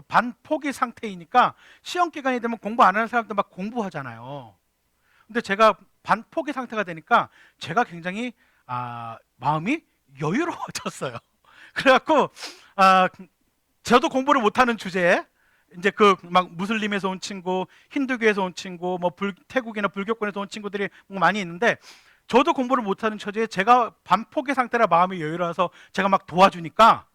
반포기 상태이니까 시험 기간이 되면 공부 안 하는 사람들 막 공부하잖아요. 근데 제가 반포기 상태가 되니까 제가 굉장히 마음이 여유로워졌어요. 그래갖고 저도 공부를 못하는 주제에 이제 막 무슬림에서 온 친구, 힌두교에서 온 친구, 뭐 태국이나 불교권에서 온 친구들이 많이 있는데, 저도 공부를 못하는 처지에 제가 반포기 상태라 마음이 여유로워서 제가 막 도와주니까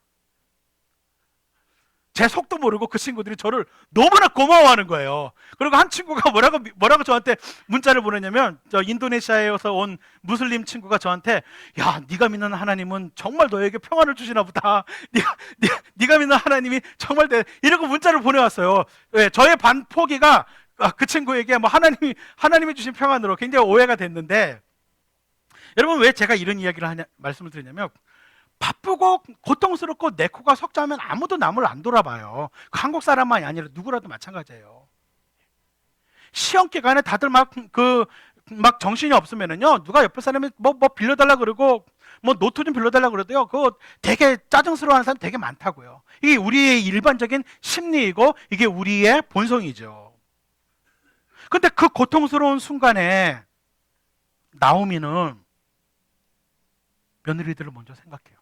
제 속도 모르고 그 친구들이 저를 너무나 고마워하는 거예요. 그리고 한 친구가 뭐라고 저한테 문자를 보내냐면, 저 인도네시아에서 온 무슬림 친구가 저한테, 야, 네가 믿는 하나님은 정말 너에게 평안을 주시나 보다. 네가 믿는 하나님이 정말 이러고 문자를 보내왔어요. 왜? 저의 반포기가 그 친구에게 뭐 하나님이 주신 평안으로 굉장히 오해가 됐는데, 여러분 왜 제가 이런 이야기를 말씀을 드리냐면, 바쁘고 고통스럽고 내 코가 석자면 아무도 남을 안 돌아봐요. 한국 사람만이 아니라 누구라도 마찬가지예요. 시험 기간에 다들 막 정신이 없으면은요, 누가 옆에 사람이 뭐 빌려달라 그러고 뭐 노트 좀 빌려달라 그러도요, 그거 되게 짜증스러워하는 사람 되게 많다고요. 이게 우리의 일반적인 심리이고 이게 우리의 본성이죠. 근데 그 고통스러운 순간에 나오미는 며느리들을 먼저 생각해요.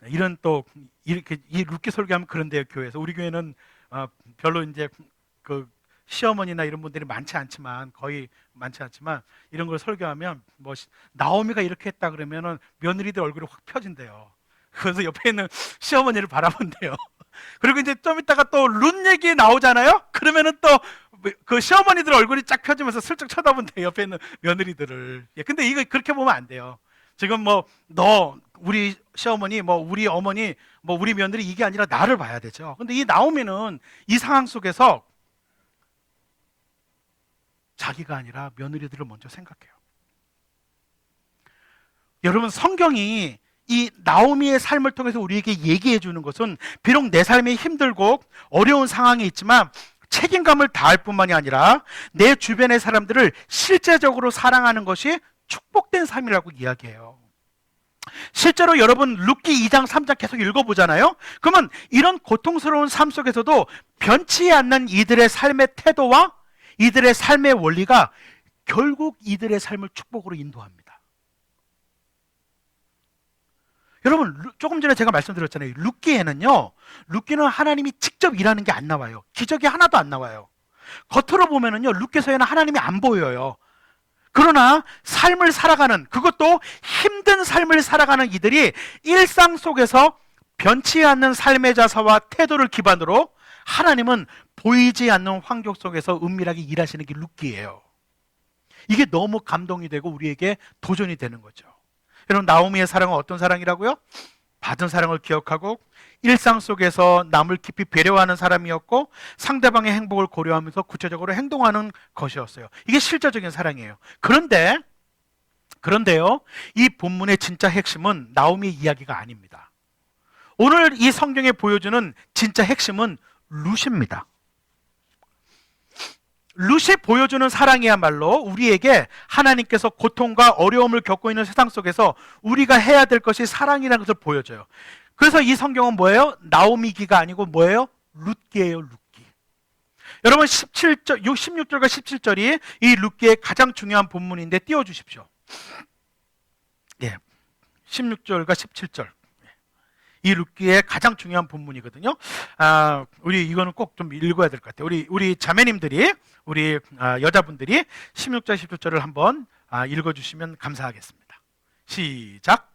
이런 또 이렇게 이 룻기 설교하면 그런데요, 교회에서. 우리 교회는 별로 이제 시어머니나 이런 분들이 많지 않지만, 거의 많지 않지만, 이런 걸 설교하면 뭐 나오미가 이렇게 했다 그러면은 며느리들 얼굴이 확 펴진대요. 그래서 옆에 있는 시어머니를 바라본대요. 그리고 이제 좀 이따가 또 룻 얘기 나오잖아요. 그러면은 또 그 시어머니들 얼굴이 쫙 펴지면서 슬쩍 쳐다본대요, 옆에 있는 며느리들을. 근데 이거 그렇게 보면 안 돼요. 지금 우리 시어머니, 우리 어머니, 우리 며느리, 이게 아니라 나를 봐야 되죠. 근데 이 나오미는 이 상황 속에서 자기가 아니라 며느리들을 먼저 생각해요. 여러분, 성경이 이 나오미의 삶을 통해서 우리에게 얘기해 주는 것은, 비록 내 삶이 힘들고 어려운 상황이 있지만 책임감을 다할 뿐만이 아니라 내 주변의 사람들을 실제적으로 사랑하는 것이 축복된 삶이라고 이야기해요. 실제로 여러분 룻기 2장 3장 계속 읽어보잖아요. 그러면 이런 고통스러운 삶 속에서도 변치 않는 이들의 삶의 태도와 이들의 삶의 원리가 결국 이들의 삶을 축복으로 인도합니다. 여러분, 조금 전에 제가 말씀드렸잖아요. 룻기는 하나님이 직접 일하는 게 안 나와요. 기적이 하나도 안 나와요. 겉으로 보면은요, 룻기서에는 하나님이 안 보여요. 그러나 삶을 살아가는, 그것도 힘든 삶을 살아가는 이들이 일상 속에서 변치 않는 삶의 자세와 태도를 기반으로 하나님은 보이지 않는 환경 속에서 은밀하게 일하시는 게 룻기예요. 이게 너무 감동이 되고 우리에게 도전이 되는 거죠. 여러분, 나오미의 사랑은 어떤 사랑이라고요? 받은 사랑을 기억하고 일상 속에서 남을 깊이 배려하는 사람이었고, 상대방의 행복을 고려하면서 구체적으로 행동하는 것이었어요. 이게 실제적인 사랑이에요. 그런데 그런데요, 이 본문의 진짜 핵심은 나오미 이야기가 아닙니다. 오늘 이 성경에 보여주는 진짜 핵심은 룻입니다. 룻이 보여주는 사랑이야말로 우리에게 하나님께서 고통과 어려움을 겪고 있는 세상 속에서 우리가 해야 될 것이 사랑이라는 것을 보여줘요. 그래서 이 성경은 뭐예요? 나오미기가 아니고 뭐예요? 룻기예요, 룻기. 여러분 16절과 17절이 이 룻기의 가장 중요한 본문인데 띄워주십시오. 예, 16절과 17절. 이 룻기의 가장 중요한 본문이거든요. 우리 이거는 꼭 좀 읽어야 될 것 같아요. 우리 자매님들이, 우리 여자분들이 16절, 17절을 한번 읽어주시면 감사하겠습니다. 시작.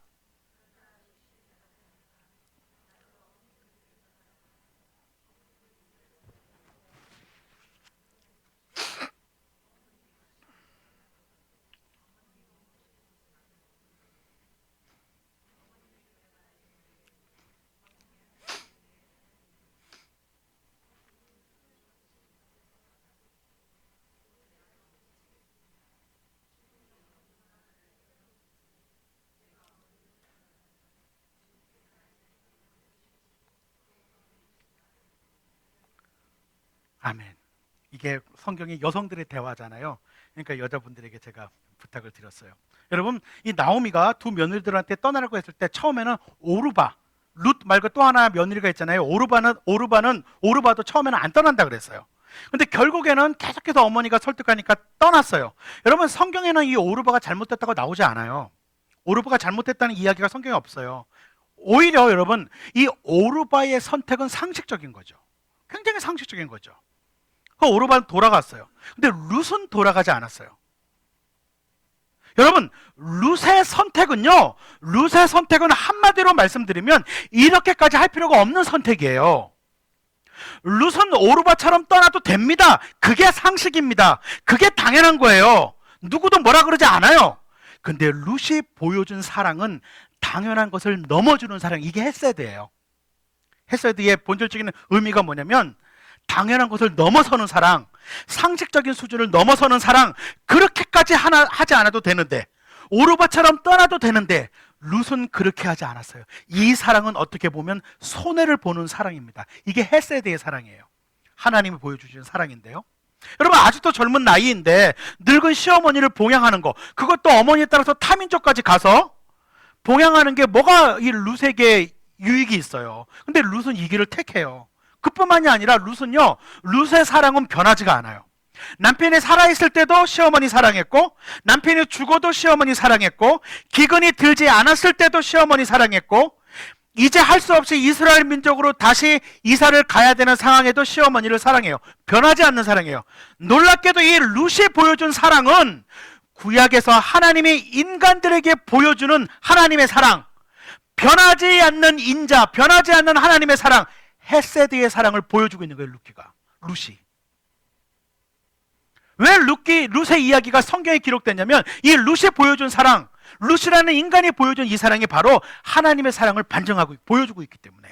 아멘. 이게 성경이 여성들의 대화잖아요. 그러니까 여자분들에게 제가 부탁을 드렸어요. 여러분, 이 나오미가 두 며느리들한테 떠나라고 했을 때 처음에는 오르바, 룻 말고 또 하나 며느리가 있잖아요. 오르바도 처음에는 안 떠난다 그랬어요. 근데 결국에는 계속해서 어머니가 설득하니까 떠났어요. 여러분, 성경에는 이 오르바가 잘못됐다고 나오지 않아요. 오르바가 잘못됐다는 이야기가 성경에 없어요. 오히려 여러분, 이 오르바의 선택은 상식적인 거죠. 굉장히 상식적인 거죠. 그 오르바는 돌아갔어요. 근데 룻은 돌아가지 않았어요. 여러분, 룻의 선택은 한마디로 말씀드리면 이렇게까지 할 필요가 없는 선택이에요. 룻은 오르바처럼 떠나도 됩니다. 그게 상식입니다. 그게 당연한 거예요. 누구도 뭐라 그러지 않아요. 근데 룻이 보여준 사랑은 당연한 것을 넘어주는 사랑. 이게 헤세드예요. 헤세드의 본질적인 의미가 뭐냐면 당연한 것을 넘어서는 사랑, 상식적인 수준을 넘어서는 사랑. 그렇게까지 하지 않아도 되는데, 오르바처럼 떠나도 되는데 룻은 그렇게 하지 않았어요. 이 사랑은 어떻게 보면 손해를 보는 사랑입니다. 이게 헤세드의 사랑이에요. 하나님이 보여주시는 사랑인데요. 여러분, 아직도 젊은 나이인데 늙은 시어머니를 봉양하는 거, 그것도 어머니에 따라서 타민족까지 가서 봉양하는 게 뭐가 이 룻에게 유익이 있어요. 근데 룻은 이 길을 택해요. 그뿐만이 아니라 룻의 사랑은 변하지가 않아요. 남편이 살아있을 때도 시어머니 사랑했고, 남편이 죽어도 시어머니 사랑했고, 기근이 들지 않았을 때도 시어머니 사랑했고, 이제 할 수 없이 이스라엘 민족으로 다시 이사를 가야 되는 상황에도 시어머니를 사랑해요. 변하지 않는 사랑이에요. 놀랍게도 이 룻이 보여준 사랑은 구약에서 하나님이 인간들에게 보여주는 하나님의 사랑, 변하지 않는 인자, 변하지 않는 하나님의 사랑, 헤세드의 사랑을 보여주고 있는 거예요. 룻이. 왜 룻의 이야기가 성경에 기록됐냐면 이 룻이 보여준 사랑, 룻이라는 인간이 보여준 이 사랑이 바로 하나님의 사랑을 반증하고 보여주고 있기 때문에,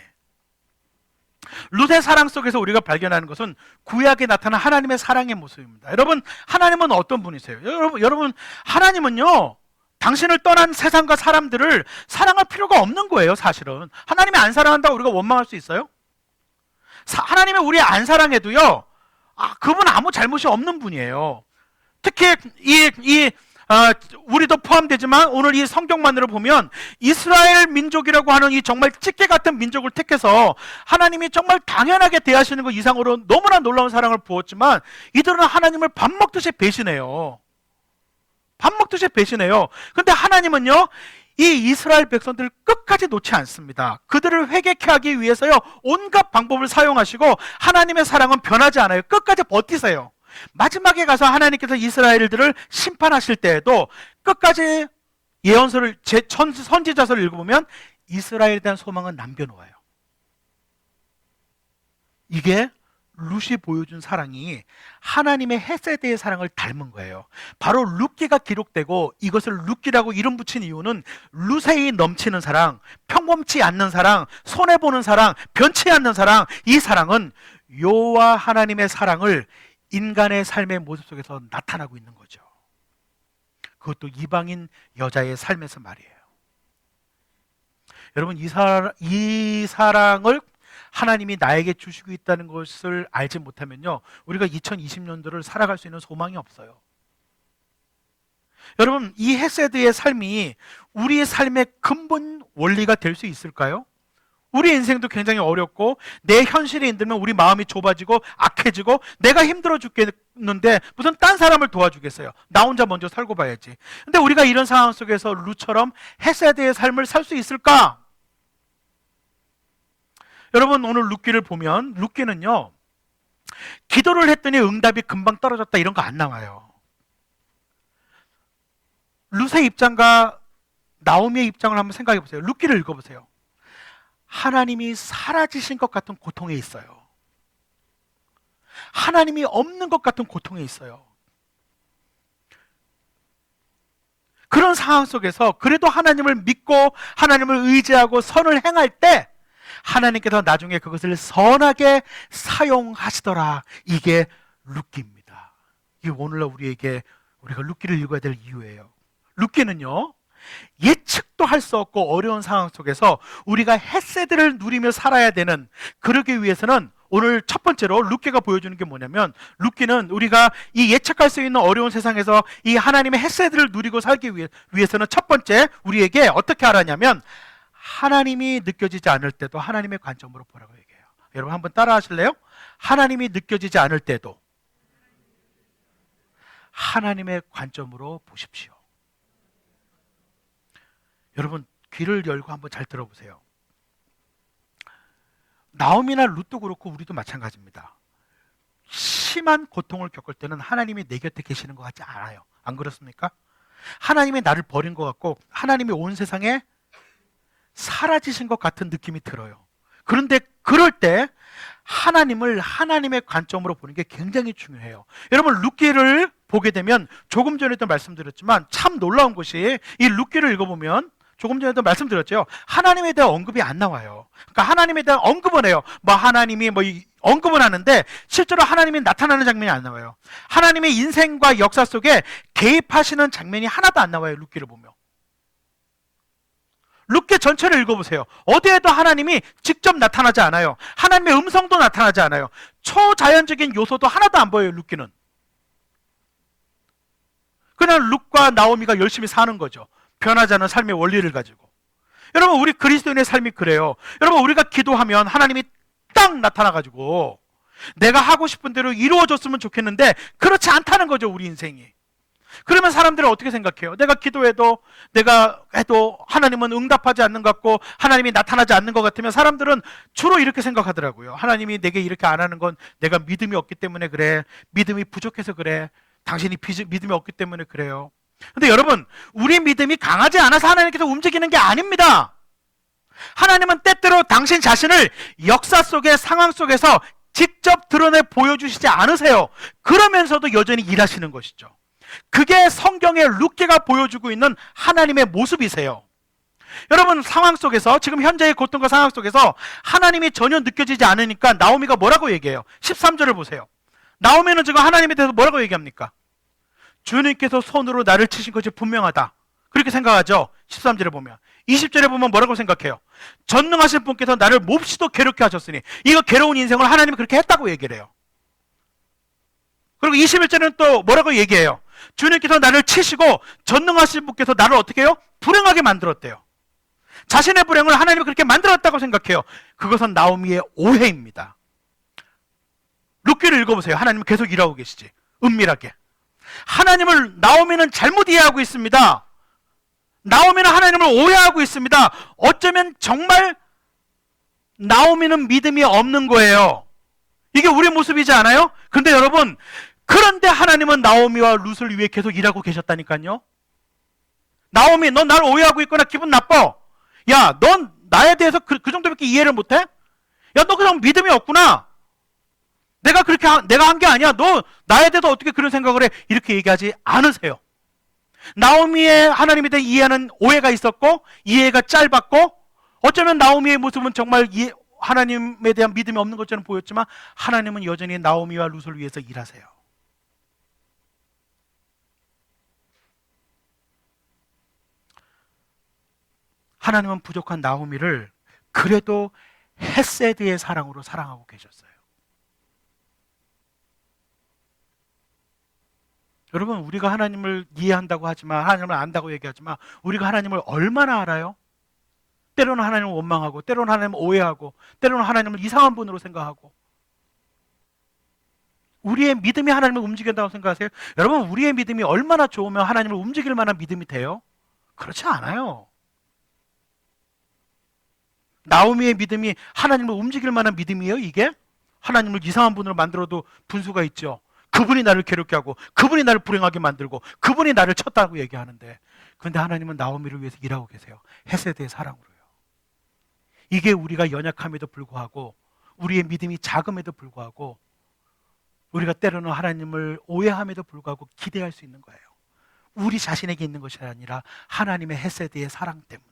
룻의 사랑 속에서 우리가 발견하는 것은 구약에 나타난 하나님의 사랑의 모습입니다. 여러분, 하나님은 어떤 분이세요? 여러분, 하나님은요, 당신을 떠난 세상과 사람들을 사랑할 필요가 없는 거예요. 사실은 하나님이 안 사랑한다고 우리가 원망할 수 있어요? 하나님이 우리 안 사랑해도요, 그분 아무 잘못이 없는 분이에요. 특히 우리도 포함되지만 오늘 이 성경만으로 보면 이스라엘 민족이라고 하는 이 정말 찌개 같은 민족을 택해서 하나님이 정말 당연하게 대하시는 것 이상으로 너무나 놀라운 사랑을 부었지만 이들은 하나님을 밥 먹듯이 배신해요. 근데 하나님은요, 이 이스라엘 백성들을 끝까지 놓지 않습니다. 그들을 회개케 하기 위해서요, 온갖 방법을 사용하시고 하나님의 사랑은 변하지 않아요. 끝까지 버티세요. 마지막에 가서 하나님께서 이스라엘들을 심판하실 때에도 끝까지 예언서를, 선지자서를 읽어보면 이스라엘에 대한 소망은 남겨놓아요. 이게 룻이 보여준 사랑이 하나님의 헤세드의 사랑을 닮은 거예요. 바로 룻기가 기록되고 이것을 룻기라고 이름 붙인 이유는 룻의 넘치는 사랑, 평범치 않는 사랑, 손해보는 사랑, 변치 않는 사랑, 이 사랑은 여호와 하나님의 사랑을 인간의 삶의 모습 속에서 나타나고 있는 거죠. 그것도 이방인 여자의 삶에서 말이에요. 여러분, 이 사랑을 하나님이 나에게 주시고 있다는 것을 알지 못하면요, 우리가 2020년도를 살아갈 수 있는 소망이 없어요. 여러분, 이 헤세드의 삶이 우리의 삶의 근본 원리가 될 수 있을까요? 우리 인생도 굉장히 어렵고 내 현실에 힘들면 우리 마음이 좁아지고 악해지고 내가 힘들어 죽겠는데 무슨 딴 사람을 도와주겠어요? 나 혼자 먼저 살고 봐야지. 근데 우리가 이런 상황 속에서 룻처럼 헤세드의 삶을 살 수 있을까? 여러분, 오늘 룻기를 보면 룻기는요, 기도를 했더니 응답이 금방 떨어졌다 이런 거 안 나와요. 룻의 입장과 나오미의 입장을 한번 생각해 보세요. 룻기를 읽어보세요. 하나님이 사라지신 것 같은 고통에 있어요. 하나님이 없는 것 같은 고통에 있어요. 그런 상황 속에서 그래도 하나님을 믿고 하나님을 의지하고 선을 행할 때 하나님께서 나중에 그것을 선하게 사용하시더라. 이게 룻기입니다. 이게 오늘날 우리가 룻기를 읽어야 될 이유예요. 룻기는요, 예측도 할 수 없고 어려운 상황 속에서 우리가 헤세드를 누리며 살아야 되는, 그러기 위해서는 오늘 첫 번째로 룻기가 보여주는 게 뭐냐면, 룻기는 우리가 이 예측할 수 있는 어려운 세상에서 이 하나님의 헤세드를 누리고 살기 위해서는 첫 번째 우리에게 어떻게 하라냐면, 하나님이 느껴지지 않을 때도 하나님의 관점으로 보라고 얘기해요. 여러분 한번 따라 하실래요? 하나님이 느껴지지 않을 때도 하나님의 관점으로 보십시오. 여러분, 귀를 열고 한번 잘 들어보세요. 나오미나 룻도 그렇고 우리도 마찬가지입니다. 심한 고통을 겪을 때는 하나님이 내 곁에 계시는 것 같지 않아요. 안 그렇습니까? 하나님이 나를 버린 것 같고 하나님이 온 세상에 사라지신 것 같은 느낌이 들어요. 그런데 그럴 때 하나님을 하나님의 관점으로 보는 게 굉장히 중요해요. 여러분, 룻기를 보게 되면 조금 전에도 말씀드렸지만 참 놀라운 것이, 이 룻기를 읽어보면 조금 전에도 말씀드렸죠. 하나님에 대한 언급이 안 나와요. 그러니까 하나님에 대한 언급은 해요. 하나님이 언급은 하는데 실제로 하나님이 나타나는 장면이 안 나와요. 하나님의 인생과 역사 속에 개입하시는 장면이 하나도 안 나와요. 룻기를 보면. 룻기 전체를 읽어보세요. 어디에도 하나님이 직접 나타나지 않아요. 하나님의 음성도 나타나지 않아요. 초자연적인 요소도 하나도 안 보여요. 룻기는. 그냥 룻과 나오미가 열심히 사는 거죠. 변하지 않은 삶의 원리를 가지고. 여러분, 우리 그리스도인의 삶이 그래요. 여러분, 우리가 기도하면 하나님이 딱 나타나가지고 내가 하고 싶은 대로 이루어졌으면 좋겠는데 그렇지 않다는 거죠. 우리 인생이. 그러면 사람들은 어떻게 생각해요? 내가 기도해도 내가 해도 하나님은 응답하지 않는 것 같고 하나님이 나타나지 않는 것 같으면 사람들은 주로 이렇게 생각하더라고요. 하나님이 내게 이렇게 안 하는 건 내가 믿음이 없기 때문에 그래. 믿음이 부족해서 그래. 당신이 믿음이 없기 때문에 그래요. 근데 여러분, 우리 믿음이 강하지 않아서 하나님께서 움직이는 게 아닙니다. 하나님은 때때로 당신 자신을 역사 속의 상황 속에서 직접 드러내 보여주시지 않으세요. 그러면서도 여전히 일하시는 것이죠. 그게 성경의 룻기가 보여주고 있는 하나님의 모습이세요. 여러분, 상황 속에서, 지금 현재의 고통과 상황 속에서 하나님이 전혀 느껴지지 않으니까 나오미가 뭐라고 얘기해요? 13절을 보세요. 나오미는 지금 하나님에 대해서 뭐라고 얘기합니까? 주님께서 손으로 나를 치신 것이 분명하다. 그렇게 생각하죠. 13절에 보면. 20절에 보면 뭐라고 생각해요? 전능하신 분께서 나를 몹시도 괴롭게 하셨으니, 이거 괴로운 인생을 하나님이 그렇게 했다고 얘기를 해요. 그리고 21절에는 또 뭐라고 얘기해요? 주님께서 나를 치시고 전능하신 분께서 나를 어떻게 해요? 불행하게 만들었대요. 자신의 불행을 하나님이 그렇게 만들었다고 생각해요. 그것은 나오미의 오해입니다. 룻기를 읽어보세요. 하나님은 계속 일하고 계시지. 은밀하게. 하나님을, 나오미는 잘못 이해하고 있습니다. 나오미는 하나님을 오해하고 있습니다. 어쩌면 정말 나오미는 믿음이 없는 거예요. 이게 우리 모습이지 않아요? 근데 여러분, 그런데 하나님은 나오미와 룻을 위해 계속 일하고 계셨다니까요. 나오미, 넌 나를 오해하고 있거나 기분 나빠. 야, 넌 나에 대해서 그 정도밖에 이해를 못해? 야, 너 그냥 믿음이 없구나. 내가 한 게 아니야. 너 나에 대해서 어떻게 그런 생각을 해? 이렇게 얘기하지 않으세요. 나오미의 하나님에 대한 이해하는 오해가 있었고, 이해가 짧았고, 어쩌면 나오미의 모습은 정말 하나님에 대한 믿음이 없는 것처럼 보였지만 하나님은 여전히 나오미와 룻을 위해서 일하세요. 하나님은 부족한 나오미를 그래도 헤세드의 사랑으로 사랑하고 계셨어요. 여러분, 우리가 하나님을 이해한다고 하지만, 하나님을 안다고 얘기하지만, 우리가 하나님을 얼마나 알아요? 때로는 하나님을 원망하고, 때로는 하나님을 오해하고, 때로는 하나님을 이상한 분으로 생각하고. 우리의 믿음이 하나님을 움직인다고 생각하세요? 여러분, 우리의 믿음이 얼마나 좋으면 하나님을 움직일 만한 믿음이 돼요? 그렇지 않아요. 나오미의 믿음이 하나님을 움직일 만한 믿음이에요, 이게? 하나님을 이상한 분으로 만들어도 분수가 있죠. 그분이 나를 괴롭게 하고, 그분이 나를 불행하게 만들고, 그분이 나를 쳤다고 얘기하는데, 그런데 하나님은 나오미를 위해서 일하고 계세요. 헤세드의 사랑으로요. 이게 우리가 연약함에도 불구하고, 우리의 믿음이 작음에도 불구하고, 우리가 때로는 하나님을 오해함에도 불구하고 기대할 수 있는 거예요. 우리 자신에게 있는 것이 아니라 하나님의 헤세드의 사랑 때문에.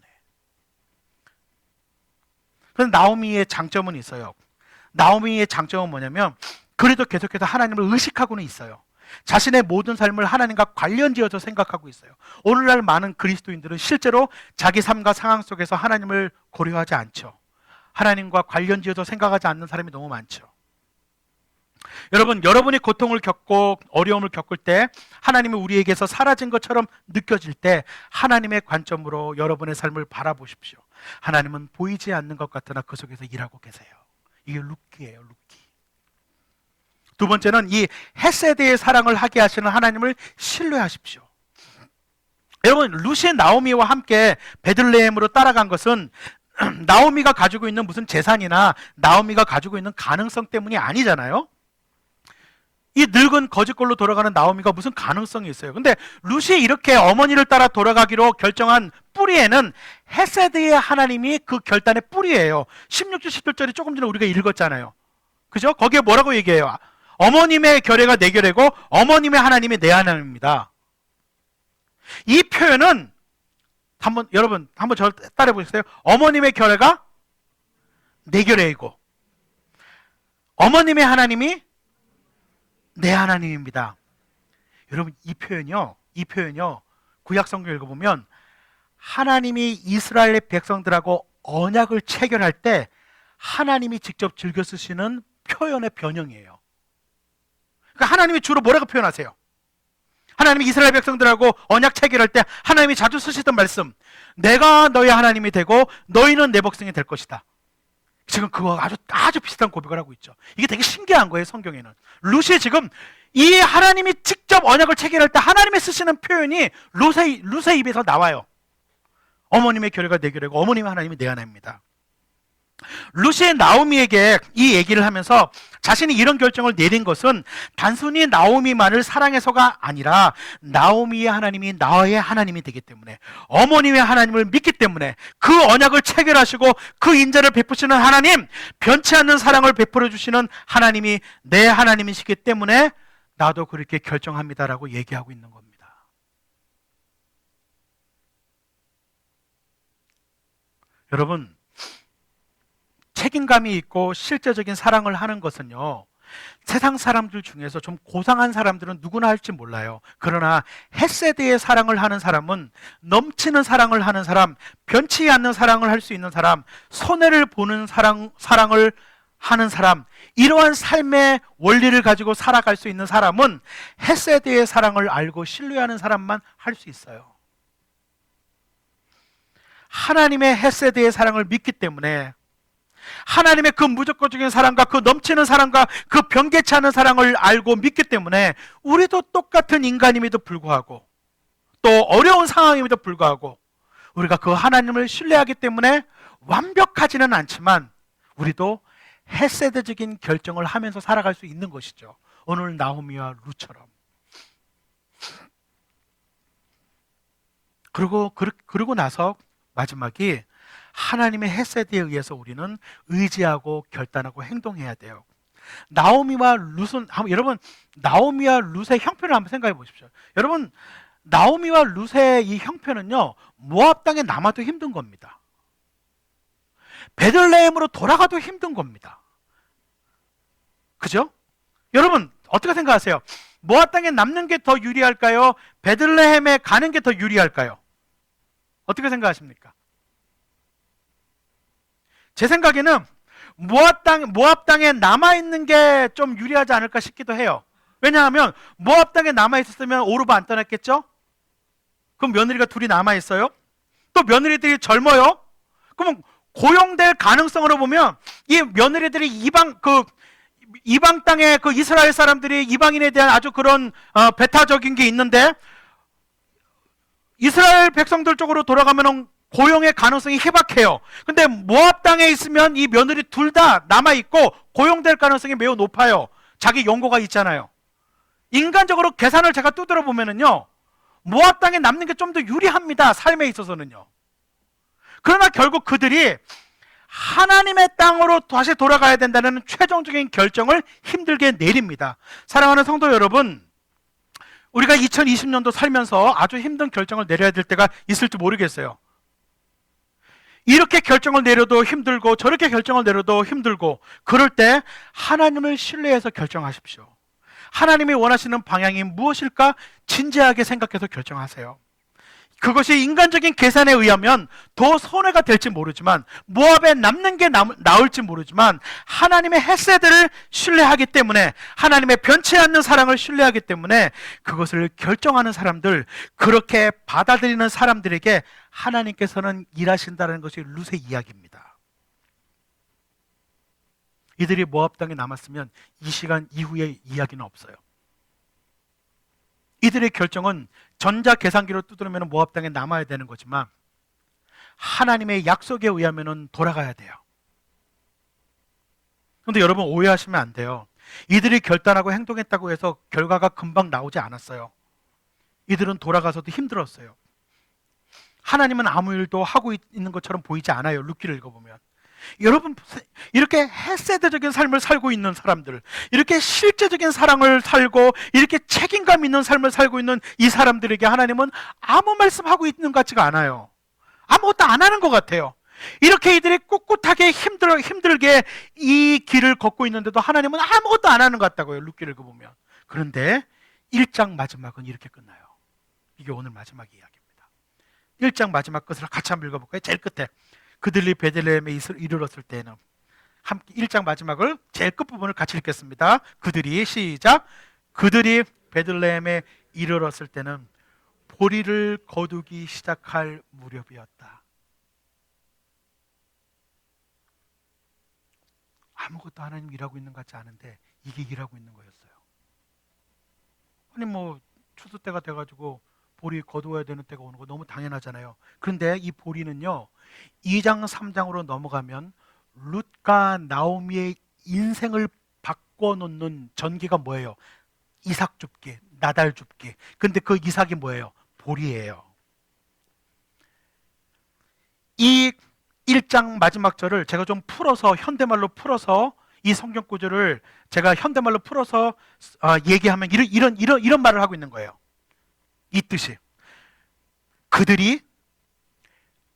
그런데 나오미의 장점은 있어요. 나오미의 장점은 뭐냐면 그래도 계속해서 하나님을 의식하고는 있어요. 자신의 모든 삶을 하나님과 관련지어서 생각하고 있어요. 오늘날 많은 그리스도인들은 실제로 자기 삶과 상황 속에서 하나님을 고려하지 않죠. 하나님과 관련지어서 생각하지 않는 사람이 너무 많죠. 여러분, 여러분이 고통을 겪고 어려움을 겪을 때 하나님이 우리에게서 사라진 것처럼 느껴질 때 하나님의 관점으로 여러분의 삶을 바라보십시오. 하나님은 보이지 않는 것 같으나 그 속에서 일하고 계세요. 이게 루키예요, 루키. 두 번째는 이 헤세드의 사랑을 하게 하시는 하나님을 신뢰하십시오. 여러분, 루시 나오미와 함께 베들레헴으로 따라간 것은 나오미가 가지고 있는 무슨 재산이나 나오미가 가지고 있는 가능성 때문이 아니잖아요. 이 늙은 거짓골로 돌아가는 나오미가 무슨 가능성이 있어요? 근데 루시 이렇게 어머니를 따라 돌아가기로 결정한 뿌리에는 헤세드의 하나님이 그 결단의 뿌리예요. 16절 17절이 조금 전에 우리가 읽었잖아요. 그죠? 거기에 뭐라고 얘기해요? 어머님의 결례가 내 결례고 어머님의 하나님이 내 하나님입니다. 이 표현은 여러분 한번 저를 따라해 보세요. 어머님의 결례가 내 결례이고 어머님의 하나님이 내 하나님입니다. 여러분, 이 표현이요 구약 성경 읽어보면 하나님이 이스라엘의 백성들하고 언약을 체결할 때 하나님이 직접 즐겨 쓰시는 표현의 변형이에요. 그러니까 하나님이 주로 뭐라고 표현하세요? 하나님이 이스라엘 백성들하고 언약 체결할 때 하나님이 자주 쓰시던 말씀, 내가 너의 하나님이 되고 너희는 내 백성이 될 것이다. 지금 그거 아주 비슷한 고백을 하고 있죠. 이게 되게 신기한 거예요, 성경에는. 루시 지금 이 하나님이 직접 언약을 체결할 때 하나님이 쓰시는 표현이 루세 입에서 나와요. 어머님의 결례가 내 결례고 어머님의 하나님이 내 하나님입니다. 루시의 나오미에게 이 얘기를 하면서 자신이 이런 결정을 내린 것은 단순히 나오미만을 사랑해서가 아니라 나오미의 하나님이 나의 하나님이 되기 때문에, 어머님의 하나님을 믿기 때문에, 그 언약을 체결하시고 그 인자를 베푸시는 하나님, 변치 않는 사랑을 베풀어 주시는 하나님이 내 하나님이시기 때문에 나도 그렇게 결정합니다라고 얘기하고 있는 겁니다. 여러분, 책임감이 있고 실제적인 사랑을 하는 것은요, 세상 사람들 중에서 좀 고상한 사람들은 누구나 할지 몰라요. 그러나 헤세드의 사랑을 하는 사람은, 넘치는 사랑을 하는 사람, 변치 않는 사랑을 할 수 있는 사람, 손해를 보는 사랑을 하는 사람, 이러한 삶의 원리를 가지고 살아갈 수 있는 사람은 헤세드의 사랑을 알고 신뢰하는 사람만 할 수 있어요. 하나님의 헤세드의 사랑을 믿기 때문에, 하나님의 그 무조건적인 사랑과 그 넘치는 사랑과 그 변개치 않은 사랑을 알고 믿기 때문에 우리도 똑같은 인간임에도 불구하고, 또 어려운 상황임에도 불구하고 우리가 그 하나님을 신뢰하기 때문에 완벽하지는 않지만 우리도 헤세드적인 결정을 하면서 살아갈 수 있는 것이죠. 오늘 나오미와 루처럼. 그리고 나서 마지막이 하나님의 헤세드에 의해서 우리는 의지하고 결단하고 행동해야 돼요. 나오미와 룻은, 여러분, 나오미와 룻의 형편을 한번 생각해 보십시오. 여러분, 나오미와 룻의 이 형편은요, 모압 땅에 남아도 힘든 겁니다. 베들레헴으로 돌아가도 힘든 겁니다. 그죠? 여러분, 어떻게 생각하세요? 모압 땅에 남는 게 더 유리할까요? 베들레헴에 가는 게 더 유리할까요? 어떻게 생각하십니까? 제 생각에는 모압 땅에 남아 있는 게 좀 유리하지 않을까 싶기도 해요. 왜냐하면 모압 땅에 남아 있었으면 오르바 안 떠났겠죠? 그럼 며느리가 둘이 남아 있어요. 또 며느리들이 젊어요. 그러면 고용될 가능성으로 보면 이 며느리들이 이방 땅에 그 이스라엘 사람들이 이방인에 대한 아주 그런 배타적인 게 있는데, 이스라엘 백성들 쪽으로 돌아가면 고용의 가능성이 희박해요. 근데 모압 땅에 있으면 이 며느리 둘 다 남아 있고 고용될 가능성이 매우 높아요. 자기 연고가 있잖아요. 인간적으로 계산을 제가 두드려 보면은요, 모압 땅에 남는 게 좀 더 유리합니다. 삶에 있어서는요. 그러나 결국 그들이 하나님의 땅으로 다시 돌아가야 된다는 최종적인 결정을 힘들게 내립니다. 사랑하는 성도 여러분, 우리가 2020년도 살면서 아주 힘든 결정을 내려야 될 때가 있을지 모르겠어요. 이렇게 결정을 내려도 힘들고 저렇게 결정을 내려도 힘들고, 그럴 때 하나님을 신뢰해서 결정하십시오. 하나님이 원하시는 방향이 무엇일까 진지하게 생각해서 결정하세요. 그것이 인간적인 계산에 의하면 더 손해가 될지 모르지만, 모압에 남는 게 나을지 모르지만, 하나님의 헤세드를 신뢰하기 때문에, 하나님의 변치 않는 사랑을 신뢰하기 때문에 그것을 결정하는 사람들, 그렇게 받아들이는 사람들에게 하나님께서는 일하신다는 것이 룻의 이야기입니다. 이들이 모압 땅에 남았으면 이 시간 이후의 이야기는 없어요. 이들의 결정은 전자 계산기로 두드리면 모압 땅에 남아야 되는 거지만, 하나님의 약속에 의하면 돌아가야 돼요. 그런데 여러분, 오해하시면 안 돼요. 이들이 결단하고 행동했다고 해서 결과가 금방 나오지 않았어요. 이들은 돌아가서도 힘들었어요. 하나님은 아무 일도 하고 있는 것처럼 보이지 않아요. 룻기를 읽어보면. 여러분, 이렇게 헤세드적인 삶을 살고 있는 사람들, 이렇게 실제적인 사랑을 살고 이렇게 책임감 있는 삶을 살고 있는 이 사람들에게 하나님은 아무 말씀하고 있는 것 같지가 않아요. 아무것도 안 하는 것 같아요. 이렇게 이들이 꿋꿋하게 힘들게 이 길을 걷고 있는데도 하나님은 아무것도 안 하는 것 같다고요. 룻기를 읽어보면. 그런데 1장 마지막은 이렇게 끝나요. 이게 오늘 마지막 이야기입니다. 1장 마지막 것을 같이 한번 읽어볼까요? 제일 끝에 그들이 베들레헴에 이르렀을 때는, 함께 1장 마지막을 제일 끝부분을 같이 읽겠습니다. 그들이, 시작. 그들이 베들레헴에 이르렀을 때는 보리를 거두기 시작할 무렵이었다. 아무것도 하나님 일하고 있는 것 같지 않은데 이게 일하고 있는 거였어요. 아니 추수 때가 돼가지고 보리 거두어야 되는 때가 오는 거 너무 당연하잖아요. 그런데 이 보리는요, 2장 3장으로 넘어가면 룻과 나오미의 인생을 바꿔놓는 전기가 뭐예요? 이삭 줍기, 나달 줍기. 근데 그 이삭이 뭐예요? 보리예요. 이 1장 마지막 절을 제가 좀 풀어서, 현대말로 풀어서, 이 성경 구절을 제가 현대말로 풀어서 얘기하면 이런 말을 하고 있는 거예요. 이 뜻이, 그들이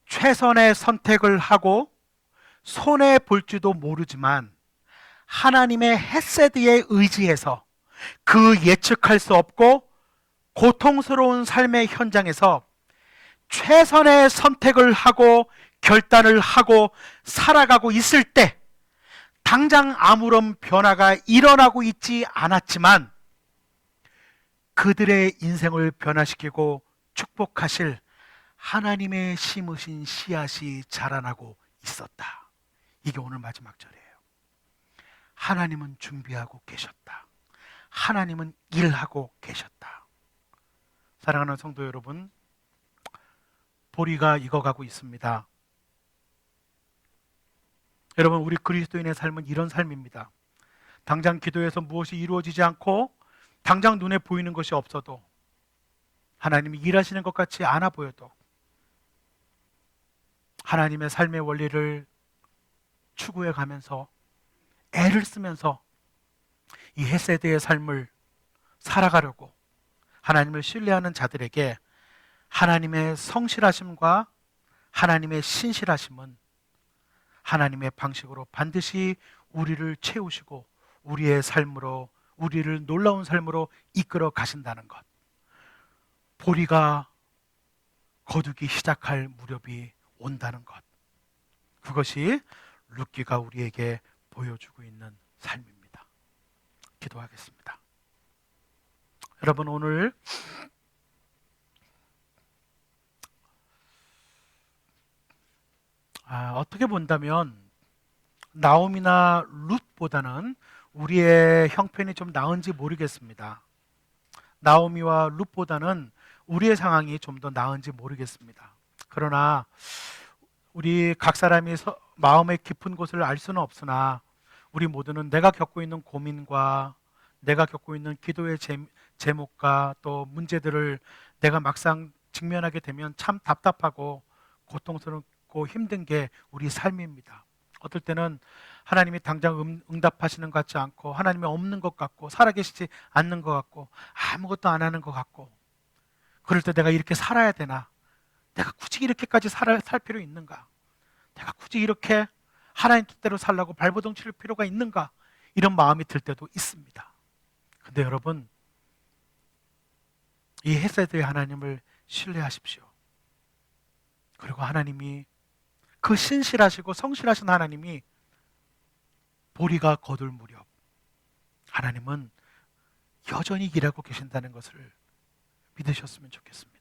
최선의 선택을 하고 손해 볼지도 모르지만 하나님의 헤세드에 의지해서 그 예측할 수 없고 고통스러운 삶의 현장에서 최선의 선택을 하고 결단을 하고 살아가고 있을 때, 당장 아무런 변화가 일어나고 있지 않았지만 그들의 인생을 변화시키고 축복하실 하나님의 심으신 씨앗이 자라나고 있었다. 이게 오늘 마지막 절이에요. 하나님은 준비하고 계셨다. 하나님은 일하고 계셨다. 사랑하는 성도 여러분, 보리가 익어가고 있습니다. 여러분, 우리 그리스도인의 삶은 이런 삶입니다. 당장 기도해서 무엇이 이루어지지 않고 당장 눈에 보이는 것이 없어도, 하나님이 일하시는 것 같이 않아 보여도 하나님의 삶의 원리를 추구해 가면서 애를 쓰면서 이 헤세드의 삶을 살아가려고 하나님을 신뢰하는 자들에게 하나님의 성실하심과 하나님의 신실하심은 하나님의 방식으로 반드시 우리를 채우시고 우리의 삶으로, 우리를 놀라운 삶으로 이끌어 가신다는 것. 보리가 거두기 시작할 무렵이 온다는 것. 그것이 룻기가 우리에게 보여주고 있는 삶입니다. 기도하겠습니다. 여러분, 오늘 어떻게 본다면 나옴이나 룻보다는 우리의 형편이 좀 나은지 모르겠습니다. 나오미와 룻보다는 우리의 상황이 좀 더 나은지 모르겠습니다. 그러나 우리 각 사람이 마음의 깊은 곳을 알 수는 없으나 우리 모두는 내가 겪고 있는 고민과 내가 겪고 있는 기도의 제목과 또 문제들을 내가 막상 직면하게 되면 참 답답하고 고통스럽고 힘든 게 우리 삶입니다. 어떨 때는 하나님이 당장 응답하시는 것 같지 않고 하나님이 없는 것 같고 살아계시지 않는 것 같고 아무것도 안 하는 것 같고 그럴 때 내가 이렇게 살아야 되나? 내가 굳이 이렇게까지 살 필요 있는가? 내가 굳이 이렇게 하나님 뜻대로 살라고 발버둥 칠 필요가 있는가? 이런 마음이 들 때도 있습니다. 근데 여러분, 이 헤세드의 하나님을 신뢰하십시오. 그리고 하나님이 그 신실하시고 성실하신 하나님이 보리가 거둘 무렵 하나님은 여전히 일하고 계신다는 것을 믿으셨으면 좋겠습니다.